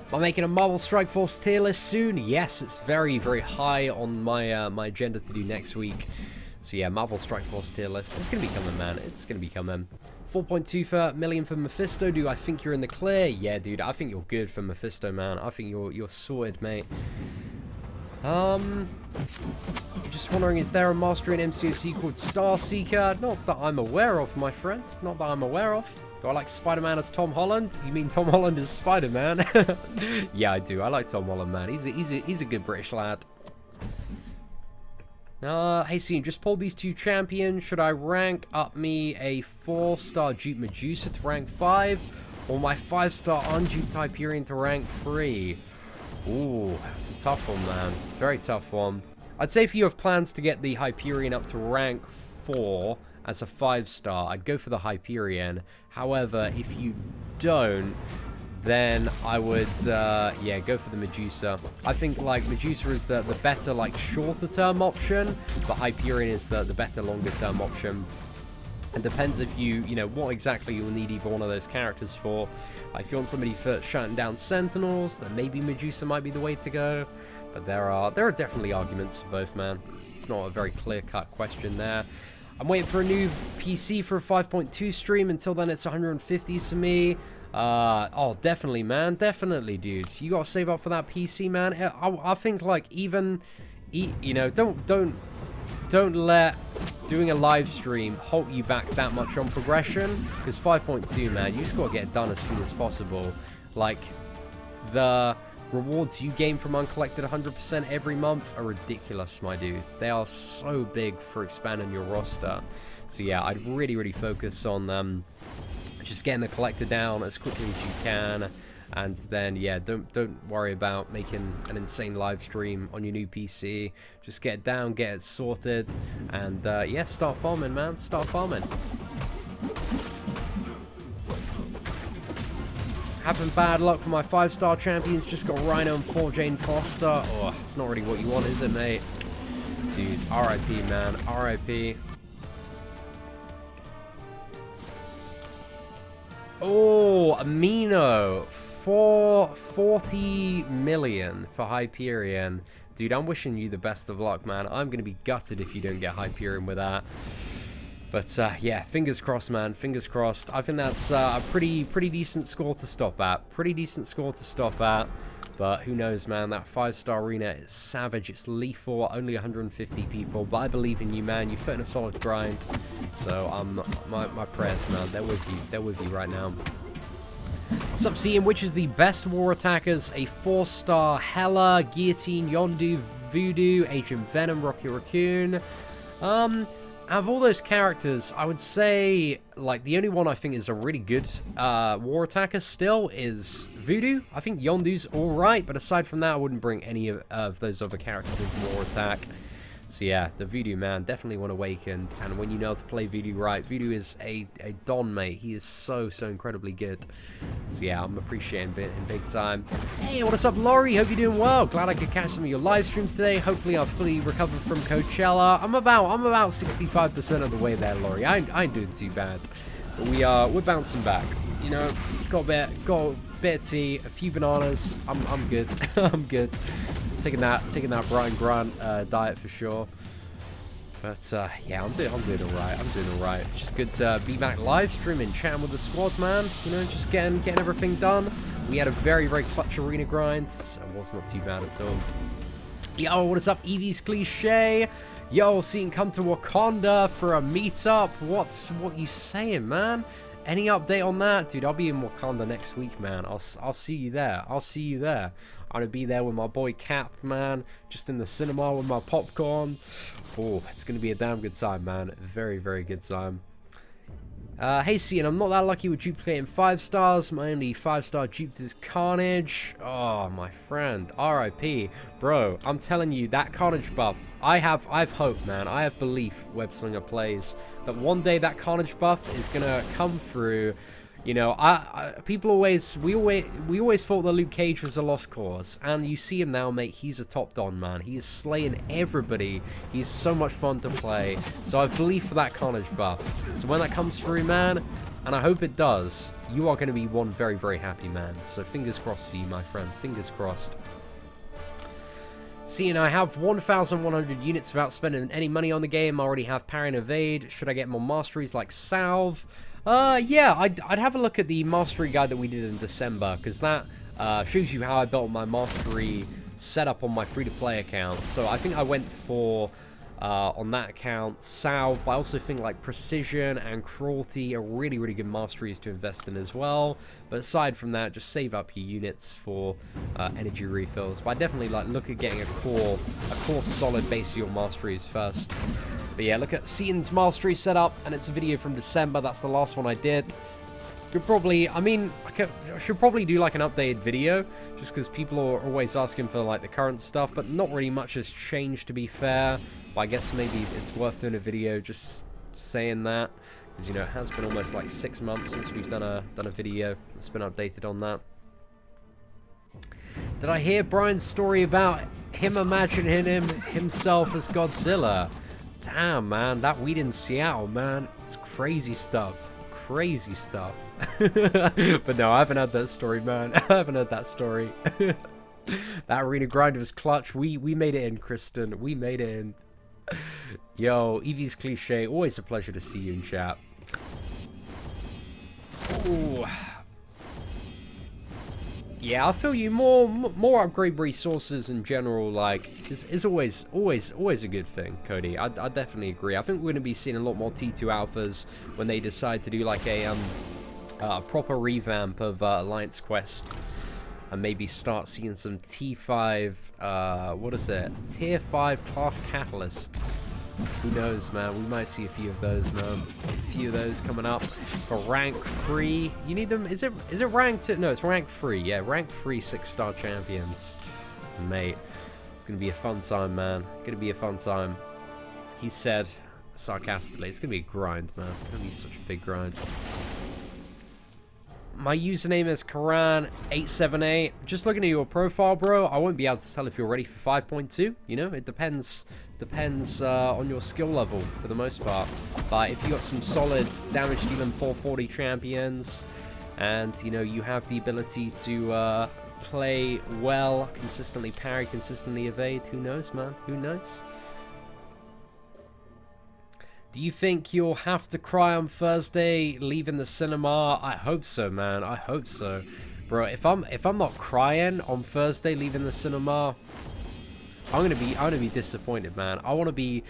Am I making a Marvel Strike Force tier list soon? Yes, it's very, very high on my, my agenda to do next week. So yeah, Marvel Strike Force tier list. It's going to be coming, man. It's going to be coming. 4.2 million for Mephisto. Do I think you're in the clear? Yeah, dude. I think you're good for Mephisto, man. I think you're sorted, mate. Just wondering, is there a Master in MCOC called Starseeker? Not that I'm aware of, my friend. Not that I'm aware of. Do I like Spider-Man as Tom Holland? You mean Tom Holland as Spider-Man? Yeah, I do. I like Tom Holland, man. He's a good British lad. Hey, Seatin, just pulled these two champions. Should I rank up me a 4-star Dupe Medusa to rank 5, or my 5-star unduped Hyperion to rank 3? Ooh, that's a tough one, man. Very tough one. I'd say if you have plans to get the Hyperion up to rank 4 as a 5-star, I'd go for the Hyperion. However, if you don't, then I would, yeah, go for the Medusa. I think, like, Medusa is the better, like, shorter-term option, but Hyperion is the better longer-term option. It depends if you know, what exactly you'll need either one of those characters for. Like, if you want somebody for shutting down Sentinels, then maybe Medusa might be the way to go. But there are definitely arguments for both, man. It's not a very clear-cut question there. I'm waiting for a new PC for a 5.2 stream. Until then, it's 150s for me. Oh, definitely, man. Definitely, dude. You gotta save up for that PC, man. I think, like, even, you know, don't let doing a live stream halt you back that much on progression. Because 5.2, man, you just gotta get it done as soon as possible. Like, the rewards you gain from uncollected 100% every month are ridiculous, my dude. They are so big for expanding your roster. So, yeah, I'd really, really focus on, just getting the collector down as quickly as you can, and then yeah, don't worry about making an insane live stream on your new PC. Just get it down, get it sorted, and yeah, start farming, man. Start farming. Having bad luck with my 5-star champions. Just got Rhino and 4 Jane Foster. Oh, it's not really what you want, is it, mate? Dude, RIP, man. RIP. Oh, Amino, 40 million for Hyperion. Dude, I'm wishing you the best of luck, man. I'm going to be gutted if you don't get Hyperion with that. But, yeah, fingers crossed, man. Fingers crossed. I think that's a pretty decent score to stop at. Pretty decent score to stop at. But who knows, man. That 5-star arena is savage. It's lethal. Only 150 people. But I believe in you, man. You've put in a solid grind. So, my prayers, man. They're with you. They're with you right now. What's up, Seatin? Which is the best war attackers? A 4-star Hela, Guillotine, Yondu, Voodoo, Agent Venom, Rocket Raccoon. Out of all those characters, I would say, like, the only one I think is a really good war attacker still is Voodoo. I think Yondu's alright, but aside from that, I wouldn't bring any of those other characters into war attack. So yeah, the Voodoo man, definitely want Awakened, and when you know how to play Voodoo right, Voodoo is a Don, mate. He is so incredibly good. So yeah, I'm appreciating him big time. Hey, what's up, Laurie? Hope you're doing well. Glad I could catch some of your live streams today. Hopefully I've fully recovered from Coachella. I'm about 65% of the way there, Laurie. I ain't doing too bad. But we're bouncing back. You know, got a bit of tea, a few bananas. I'm good. I'm good. Taking that Brian Grant diet for sure. But yeah, I'm doing alright. I'm doing alright. It's just good to be back live streaming, chatting with the squad, man. You know, just getting everything done. We had a very clutch arena grind, so it was not too bad at all. Yo, what is up, Evie's Cliche? Yo, Seatin, come to Wakanda for a meetup. What you saying, man? Any update on that? Dude, I'll be in Wakanda next week, man. I'll see you there. I'll see you there. I'm gonna be there with my boy Cap, man. Just in the cinema with my popcorn. Oh, it's gonna be a damn good time, man. Very good time. Hey, Seatin, I'm not that lucky with duplicating 5 stars. My only 5-star duped is Carnage. Oh, my friend. RIP. Bro, I'm telling you, that Carnage buff, I've hope, man. I have belief, Webslinger plays, that one day that Carnage buff is gonna come through. You know, we always thought that Luke Cage was a lost cause, and you see him now, mate. He's a top Don, man. He is slaying everybody. He's so much fun to play. So I have belief for that Carnage buff. So when that comes through, man, and I hope it does, you are going to be one very happy man. So fingers crossed for you, my friend. Fingers crossed. See, and I have 1,100 units without spending any money on the game. I already have Parry and Evade. Should I get more masteries like Salve? Yeah, I'd have a look at the mastery guide that we did in December, because that shows you how I built my mastery setup on my free-to-play account. So I think I went for, on that account, Salve, but I also think like Precision and Cruelty are really good masteries to invest in as well. But aside from that, just save up your units for energy refills. But I definitely like look at getting a core solid base of your masteries first. But yeah, look at Seatin's mastery setup, and it's a video from December. That's the last one I did. Could probably, I mean, I should probably do like an updated video, just because people are always asking for like the current stuff, but not really much has changed, to be fair. But I guess maybe it's worth doing a video just saying that, because you know it has been almost like 6 months since we've done a video that's been updated on that. Did I hear Brian's story about him imagining himself as Godzilla? Damn, man, that weed in Seattle, man, it's crazy stuff. Crazy stuff. But no, I haven't heard that story, man. I haven't heard that story. That arena grind was clutch. We made it in, Kristen. We made it in. Yo, Evie's Cliche. Always a pleasure to see you in chat. Ooh. Yeah, I feel you. More upgrade resources in general, like, is always a good thing, Cody. I definitely agree. I think we're going to be seeing a lot more T2 alphas when they decide to do like a proper revamp of Alliance Quest, and maybe start seeing some T5. What is it? Tier 5 class catalyst. Who knows, man? We might see a few of those, man. A few of those coming up for rank 3. You need them. Is it rank 2? No, it's rank 3. Yeah, rank 3 6-star champions. Mate, it's gonna be a fun time, man. Gonna be a fun time. He said sarcastically, it's gonna be a grind, man. It's gonna be such a big grind. My username is Karan878. Just looking at your profile, bro, I won't be able to tell if you're ready for 5.2. You know, it depends on your skill level for the most part. But if you got some solid damage dealing 440 champions, and you know you have the ability to play well, consistently parry, consistently evade, who knows, man? Who knows? Do you think you'll have to cry on Thursday leaving the cinema? I hope so, man. I hope so. Bro, if I'm not crying on Thursday leaving the cinema, I'm gonna be disappointed, man. I wanna be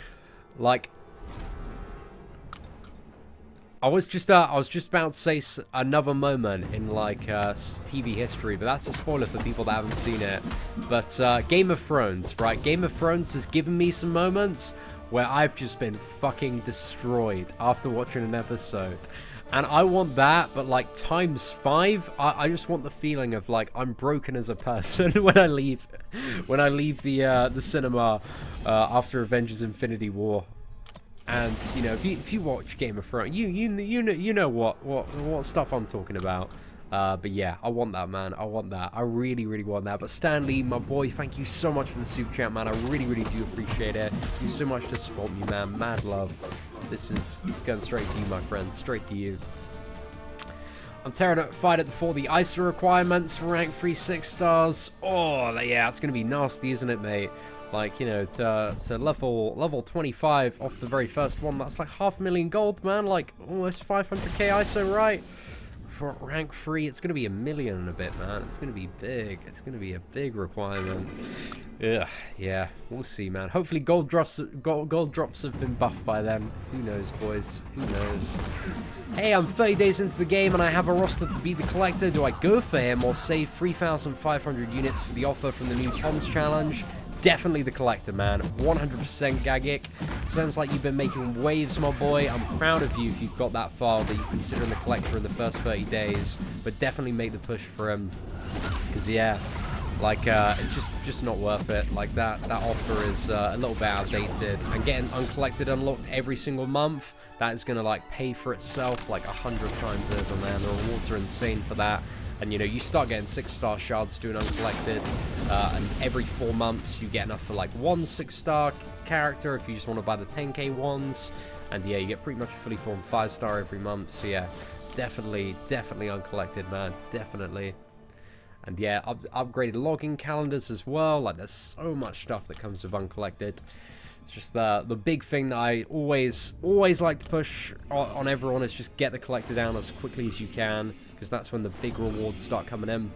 like, I was just about to say another moment in like TV history, but that's a spoiler for people that haven't seen it. But Game of Thrones, right? Game of Thrones has given me some moments where I've just been fucking destroyed after watching an episode. And I want that, but like times 5. I just want the feeling of like I'm broken as a person when I leave the cinema after Avengers: Infinity War. And you know, if you watch Game of Thrones, you know what stuff I'm talking about. But yeah, I want that, man. I want that. I really, really want that. But Stanley, my boy, thank you so much for the super chat, man. I really, really do appreciate it. Thank you so much to support me, man. Mad love. This is going straight to you, my friend. Straight to you. I'm terrified for the ISO requirements for rank 3 6 stars. Oh, yeah, it's going to be nasty, isn't it, mate? Like, you know, to level 25 off the very first one, that's like 500,000 gold, man. Like, almost 500k ISO, right? For rank 3, it's going to be 1 million and a bit, man. It's going to be big. It's going to be a big requirement. Yeah, we'll see, man. Hopefully gold drops have been buffed by then. Who knows, boys? Who knows? Hey, I'm 30 days into the game and I have a roster to beat the collector. Do I go for him or save 3,500 units for the offer from the new Tom's challenge? Definitely the collector, man. 100% Gagic. Sounds like you've been making waves, my boy. I'm proud of you if you've got that far, that you're considering the collector in the first 30 days. But definitely make the push for him. Because, yeah, like, it's just not worth it. Like, that offer is a little bit outdated. And getting uncollected unlocked every single month, that is going to, like, pay for itself, like, 100 times over, man. The rewards are insane for that. And, you know, you start getting 6-star shards doing uncollected, and every 4 months you get enough for, like, 1 6-star character if you just want to buy the 10k ones. And, yeah, you get pretty much a fully formed 5-star every month. So, yeah, definitely uncollected, man. Definitely. And, yeah, upgraded logging calendars as well. Like, there's so much stuff that comes with uncollected. It's just the big thing that I always like to push on everyone is just get the collector down as quickly as you can. Because that's when the big rewards start coming in.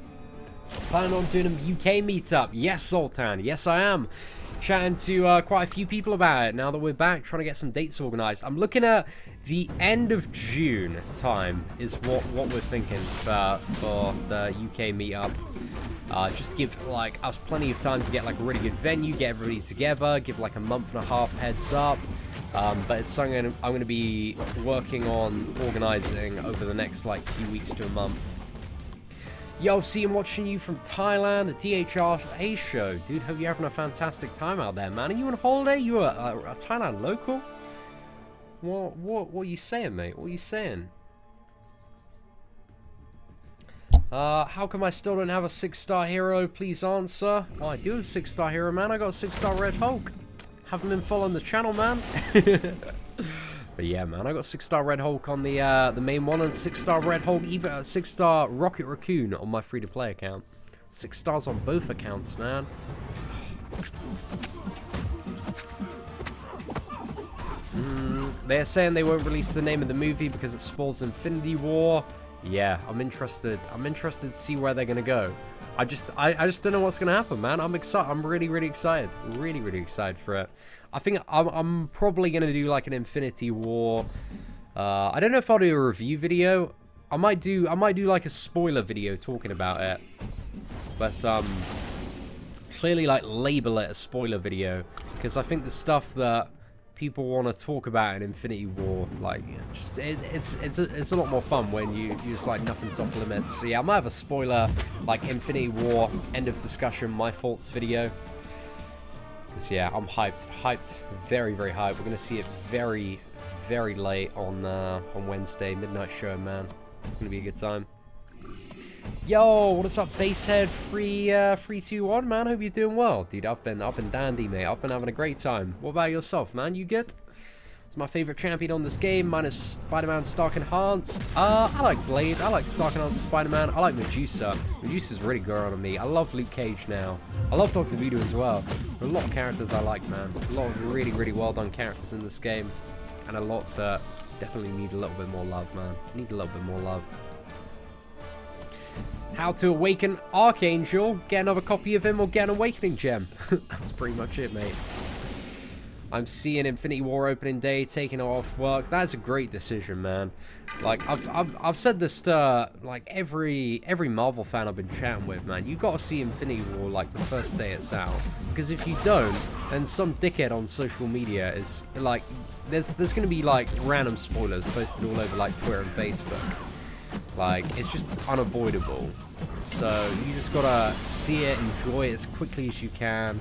Planning on doing a UK meetup. Yes, Sultan. Yes, I am. Chatting to quite a few people about it now that we're back, trying to get some dates organized. I'm looking at the end of June time is what we're thinking for the UK meetup. Just to give like us plenty of time to get like a really good venue, get everybody together, give like a month and a half heads up. But it's something I'm going to be working on organizing over the next like few weeks to a month. Yo, see, I'm watching you from Thailand, the DHRA show. Dude, hope you're having a fantastic time out there, man. Are you on holiday? You a Thailand local? What are you saying, mate? What are you saying? How come I still don't have a 6-star hero? Please answer. Well, I do have a 6-star hero, man. I got a 6-star Red Hulk. Haven't been following the channel, man. But yeah, man, I got 6-star Red Hulk on the main one and 6-star Red Hulk, even a 6-star Rocket Raccoon on my free-to-play account. 6 stars on both accounts, man. They're saying they won't release the name of the movie because it spoils Infinity War. Yeah, I'm interested. I'm interested to see where they're gonna go. I just don't know what's gonna happen, man. I'm excited. I'm really excited. Really excited for it. I think I'm probably gonna do like an Infinity War. I don't know if I'll do a review video. I might do like a spoiler video talking about it. But clearly like label it a spoiler video because I think the stuff that people want to talk about in Infinity War, like, just, it's a lot more fun when you just like nothing's off limits. So yeah, I might have a spoiler like Infinity War end of discussion, my thoughts video. Cause yeah, I'm hyped, very hyped. We're gonna see it very late on Wednesday, midnight show, man. It's gonna be a good time. Yo, what is up, Basehead 321, man? Hope you're doing well, dude. I've been dandy, mate. I've been having a great time. What about yourself, man? You good? It's my favorite champion on this game, minus Spider-Man Stark Enhanced. I like Blade. I like Stark Enhanced Spider-Man. I like Medusa. Medusa's really growing on me. I love Luke Cage now. I love Dr. Voodoo as well. There are a lot of characters I like, man. A lot of really well done characters in this game, and a lot that definitely need a little bit more love, man. Need a little bit more love. How to awaken Archangel, get another copy of him, or get an awakening gem. That's pretty much it, mate. I'm seeing Infinity War opening day, taking it off work. That's a great decision, man. Like, I've said this to like every Marvel fan I've been chatting with, man. You gotta see Infinity War like the first day it's out, because if you don't, then some dickhead on social media is like, there's going to be like random spoilers posted all over like Twitter and Facebook. Like, it's just unavoidable. So you just gotta see it, enjoy it as quickly as you can,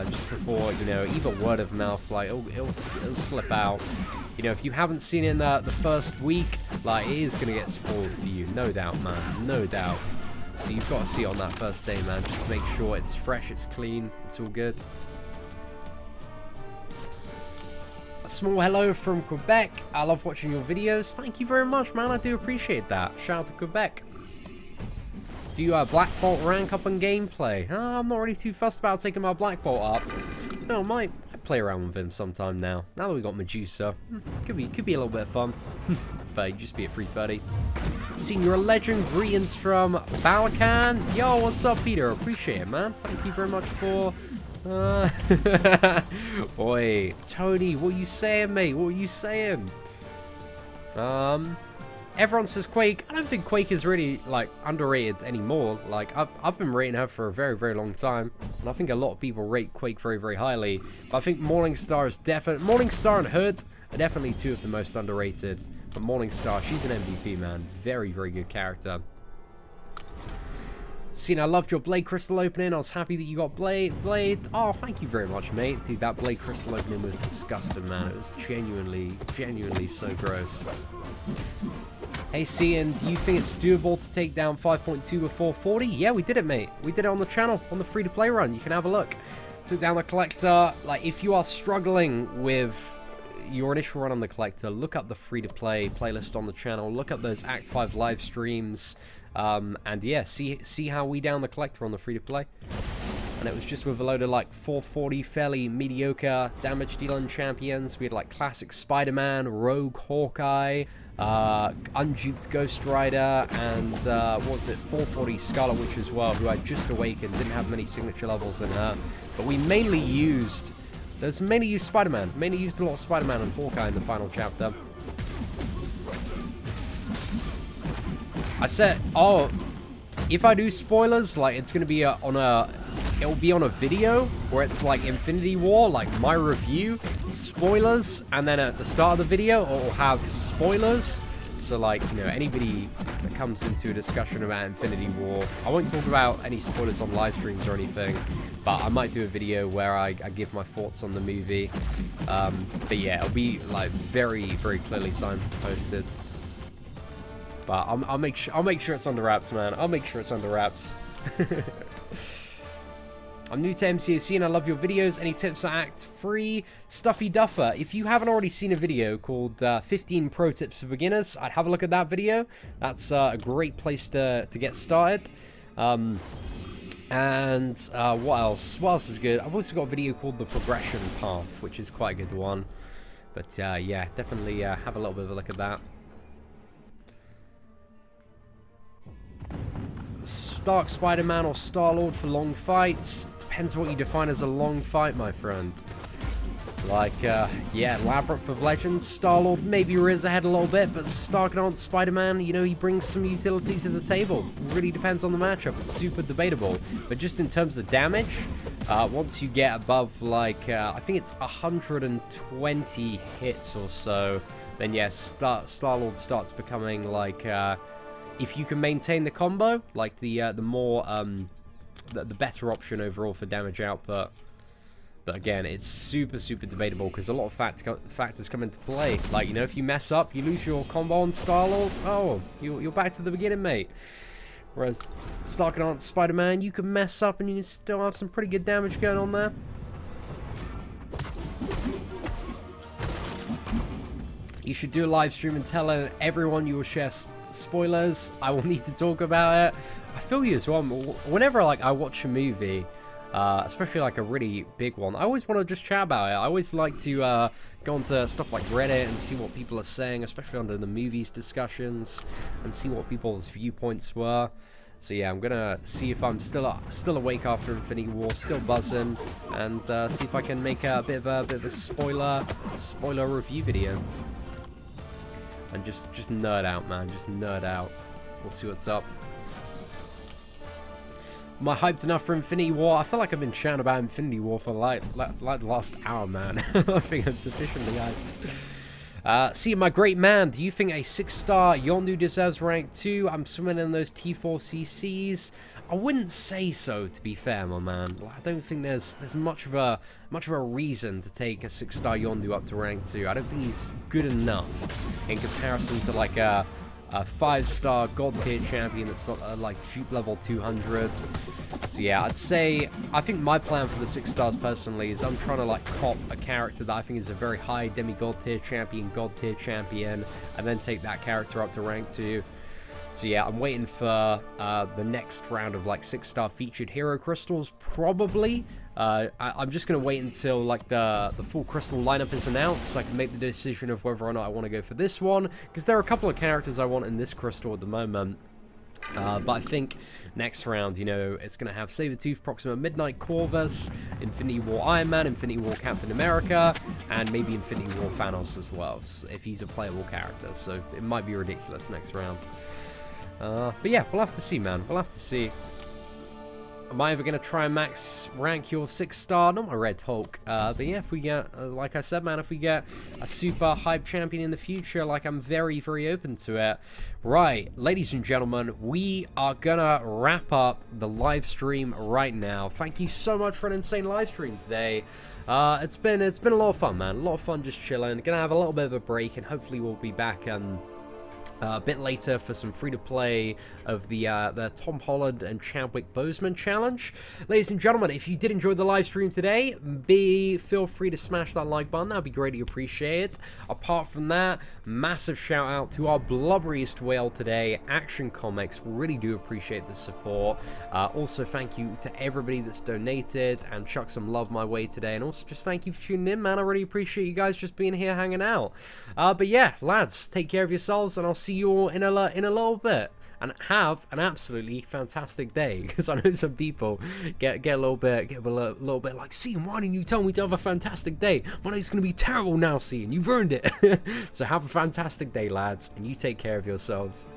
just before, you know, even word of mouth, like it'll slip out. You know, if you haven't seen it in the first week, like, it is gonna get spoiled for you, no doubt, man, no doubt. So you've got to see it on that first day, man, just to make sure it's fresh, it's clean, it's all good. A small hello from Quebec. I love watching your videos. Thank you very much, man. I do appreciate that. Shout out to Quebec. Do you Black Bolt rank up on gameplay? I'm not really too fussed about taking my Black Bolt up. No, I might play around with him sometime now. Now that we got Medusa, could be a little bit of fun. But he'd just be at 330. Seeing you're a legend. Greetings from Balakan. Yo, what's up, Peter? Appreciate it, man. Thank you very much for. Boy, Tony, what are you saying, mate? What are you saying? Everyone says Quake. I don't think Quake is really like underrated anymore. Like I've been rating her for a very, very long time, and I think a lot of people rate Quake very, very highly. But I think Morningstar is definitely Morningstar and Hood are definitely two of the most underrated. But Morningstar, she's an MVP, man. Very, very good character. Seeing I loved your Blade Crystal opening. I was happy that you got Blade. Oh, thank you very much, mate. Dude, that Blade Crystal opening was disgusting, man. It was genuinely so gross. Hey, Seatin, do you think it's doable to take down 5.2 with 440? Yeah, we did it, mate. We did it on the channel, on the free-to-play run. You can have a look. Took down the Collector. Like, if you are struggling with your initial run on the Collector, look up the free-to-play playlist on the channel. Look up those Act 5 live streams. And yeah, see how we down the Collector on the free-to-play. And it was just with a load of like 440 fairly mediocre damage dealing champions. We had like classic Spider-Man, Rogue Hawkeye, unduped Ghost Rider, and what was it, 440 Scarlet Witch as well, who had just awakened, didn't have many signature levels in her. But we mainly used Spider-Man, mainly used a lot of Spider-Man and Hawkeye in the final chapter. I said, oh, if I do spoilers, like, it's gonna be it'll be on a video where it's like Infinity War, like my review, spoilers, and then at the start of the video, it'll have spoilers. So, like, you know, anybody that comes into a discussion about Infinity War, I won't talk about any spoilers on live streams or anything, but I might do a video where I give my thoughts on the movie. But yeah, it'll be like very, very clearly signposted. But I'll make sure it's under wraps, man. I'll make sure it's under wraps. I'm new to MCOC and I love your videos. Any tips on Act 3? Stuffy Duffer. If you haven't already seen a video called 15 Pro Tips for Beginners, I'd have a look at that video. That's a great place to get started. And what else? What else is good? I've also got a video called The Progression Path, which is quite a good one. But yeah, definitely have a little bit of a look at that. Stark Spider-Man or Star-Lord for long fights. Depends what you define as a long fight, my friend. Like, yeah, Labyrinth of Legends, Star-Lord maybe rears ahead a little bit, but Stark and Spider-Man, you know, he brings some utility to the table. Really depends on the matchup. It's super debatable. But just in terms of damage, once you get above, like, I think it's 120 hits or so, then yes, Star-Lord starts becoming, like, if you can maintain the combo, like the better option overall for damage output. But again, it's super debatable because a lot of factors come into play. Like, you know, if you mess up, you lose your combo on Star-Lord. Oh, you're back to the beginning, mate. Whereas Stark and Spider-Man, you can mess up and you can still have some pretty good damage going on there. You should do a live stream and tell everyone you will share spoilers. I will need to talk about it. I feel you as well. Whenever I watch a movie, especially like a really big one, I always want to just chat about it. I always like to go onto stuff like Reddit and see what people are saying, especially under the movies discussions, and see what people's viewpoints were. So yeah, I'm gonna see if I'm still awake after Infinity War, still buzzing, and see if I can make a bit of a spoiler review video. And just nerd out, man. Just nerd out. We'll see what's up. I hyped enough for Infinity War? I feel like I've been chatting about Infinity War for like the last hour, man. I think I'm sufficiently hyped. See, my great man, do you think a 6-star Yondu deserves rank 2? I'm swimming in those T4 CCs. I wouldn't say so, to be fair, my man. I don't think there's much of a reason to take a 6-star Yondu up to rank 2. I don't think he's good enough in comparison to like a 5-star god tier champion that's not like cheap level 200. So yeah, I'd say I think my plan for the 6 stars personally is I'm trying to like cop a character that I think is a very high demigod tier champion, god tier champion, and then take that character up to rank 2. So yeah, I'm waiting for the next round of like 6-star featured hero crystals, probably. I'm just going to wait until like the full crystal lineup is announced so I can make the decision of whether or not I want to go for this one, because there are a couple of characters I want in this crystal at the moment. But I think next round, you know, it's going to have Sabretooth, Proxima Midnight, Corvus, Infinity War Iron Man, Infinity War Captain America, and maybe Infinity War Thanos as well, so if he's a playable character. So it might be ridiculous next round. But yeah, we'll have to see, man. We'll have to see. Am I ever going to try and max rank your 6-star? Not my Red Hulk. But yeah, if we get, like I said, man, if we get a super hype champion in the future, like, I'm very, very open to it. Right, ladies and gentlemen, we are going to wrap up the live stream right now. Thank you so much for an insane live stream today. It's been a lot of fun, man. A lot of fun just chilling. Gonna have a little bit of a break, and hopefully we'll be back a bit later for some free-to-play of the Tom Holland and Chadwick Boseman challenge. Ladies and gentlemen, if you did enjoy the live stream today, feel free to smash that like button. That would be greatly appreciated. Apart from that, massive shout out to our blubberiest whale today, Action Comics. Really do appreciate the support. Also, thank you to everybody that's donated and chucked some love my way today. And also, just thank you for tuning in, man. I really appreciate you guys just being here hanging out. But yeah, lads, take care of yourselves, and I'll see you all in a little bit, and have an absolutely fantastic day, because I know some people get a little bit like, Seatin, why didn't you tell me to have a fantastic day? My day's gonna be terrible now, Seatin, you've ruined it. So have a fantastic day, lads, and you take care of yourselves.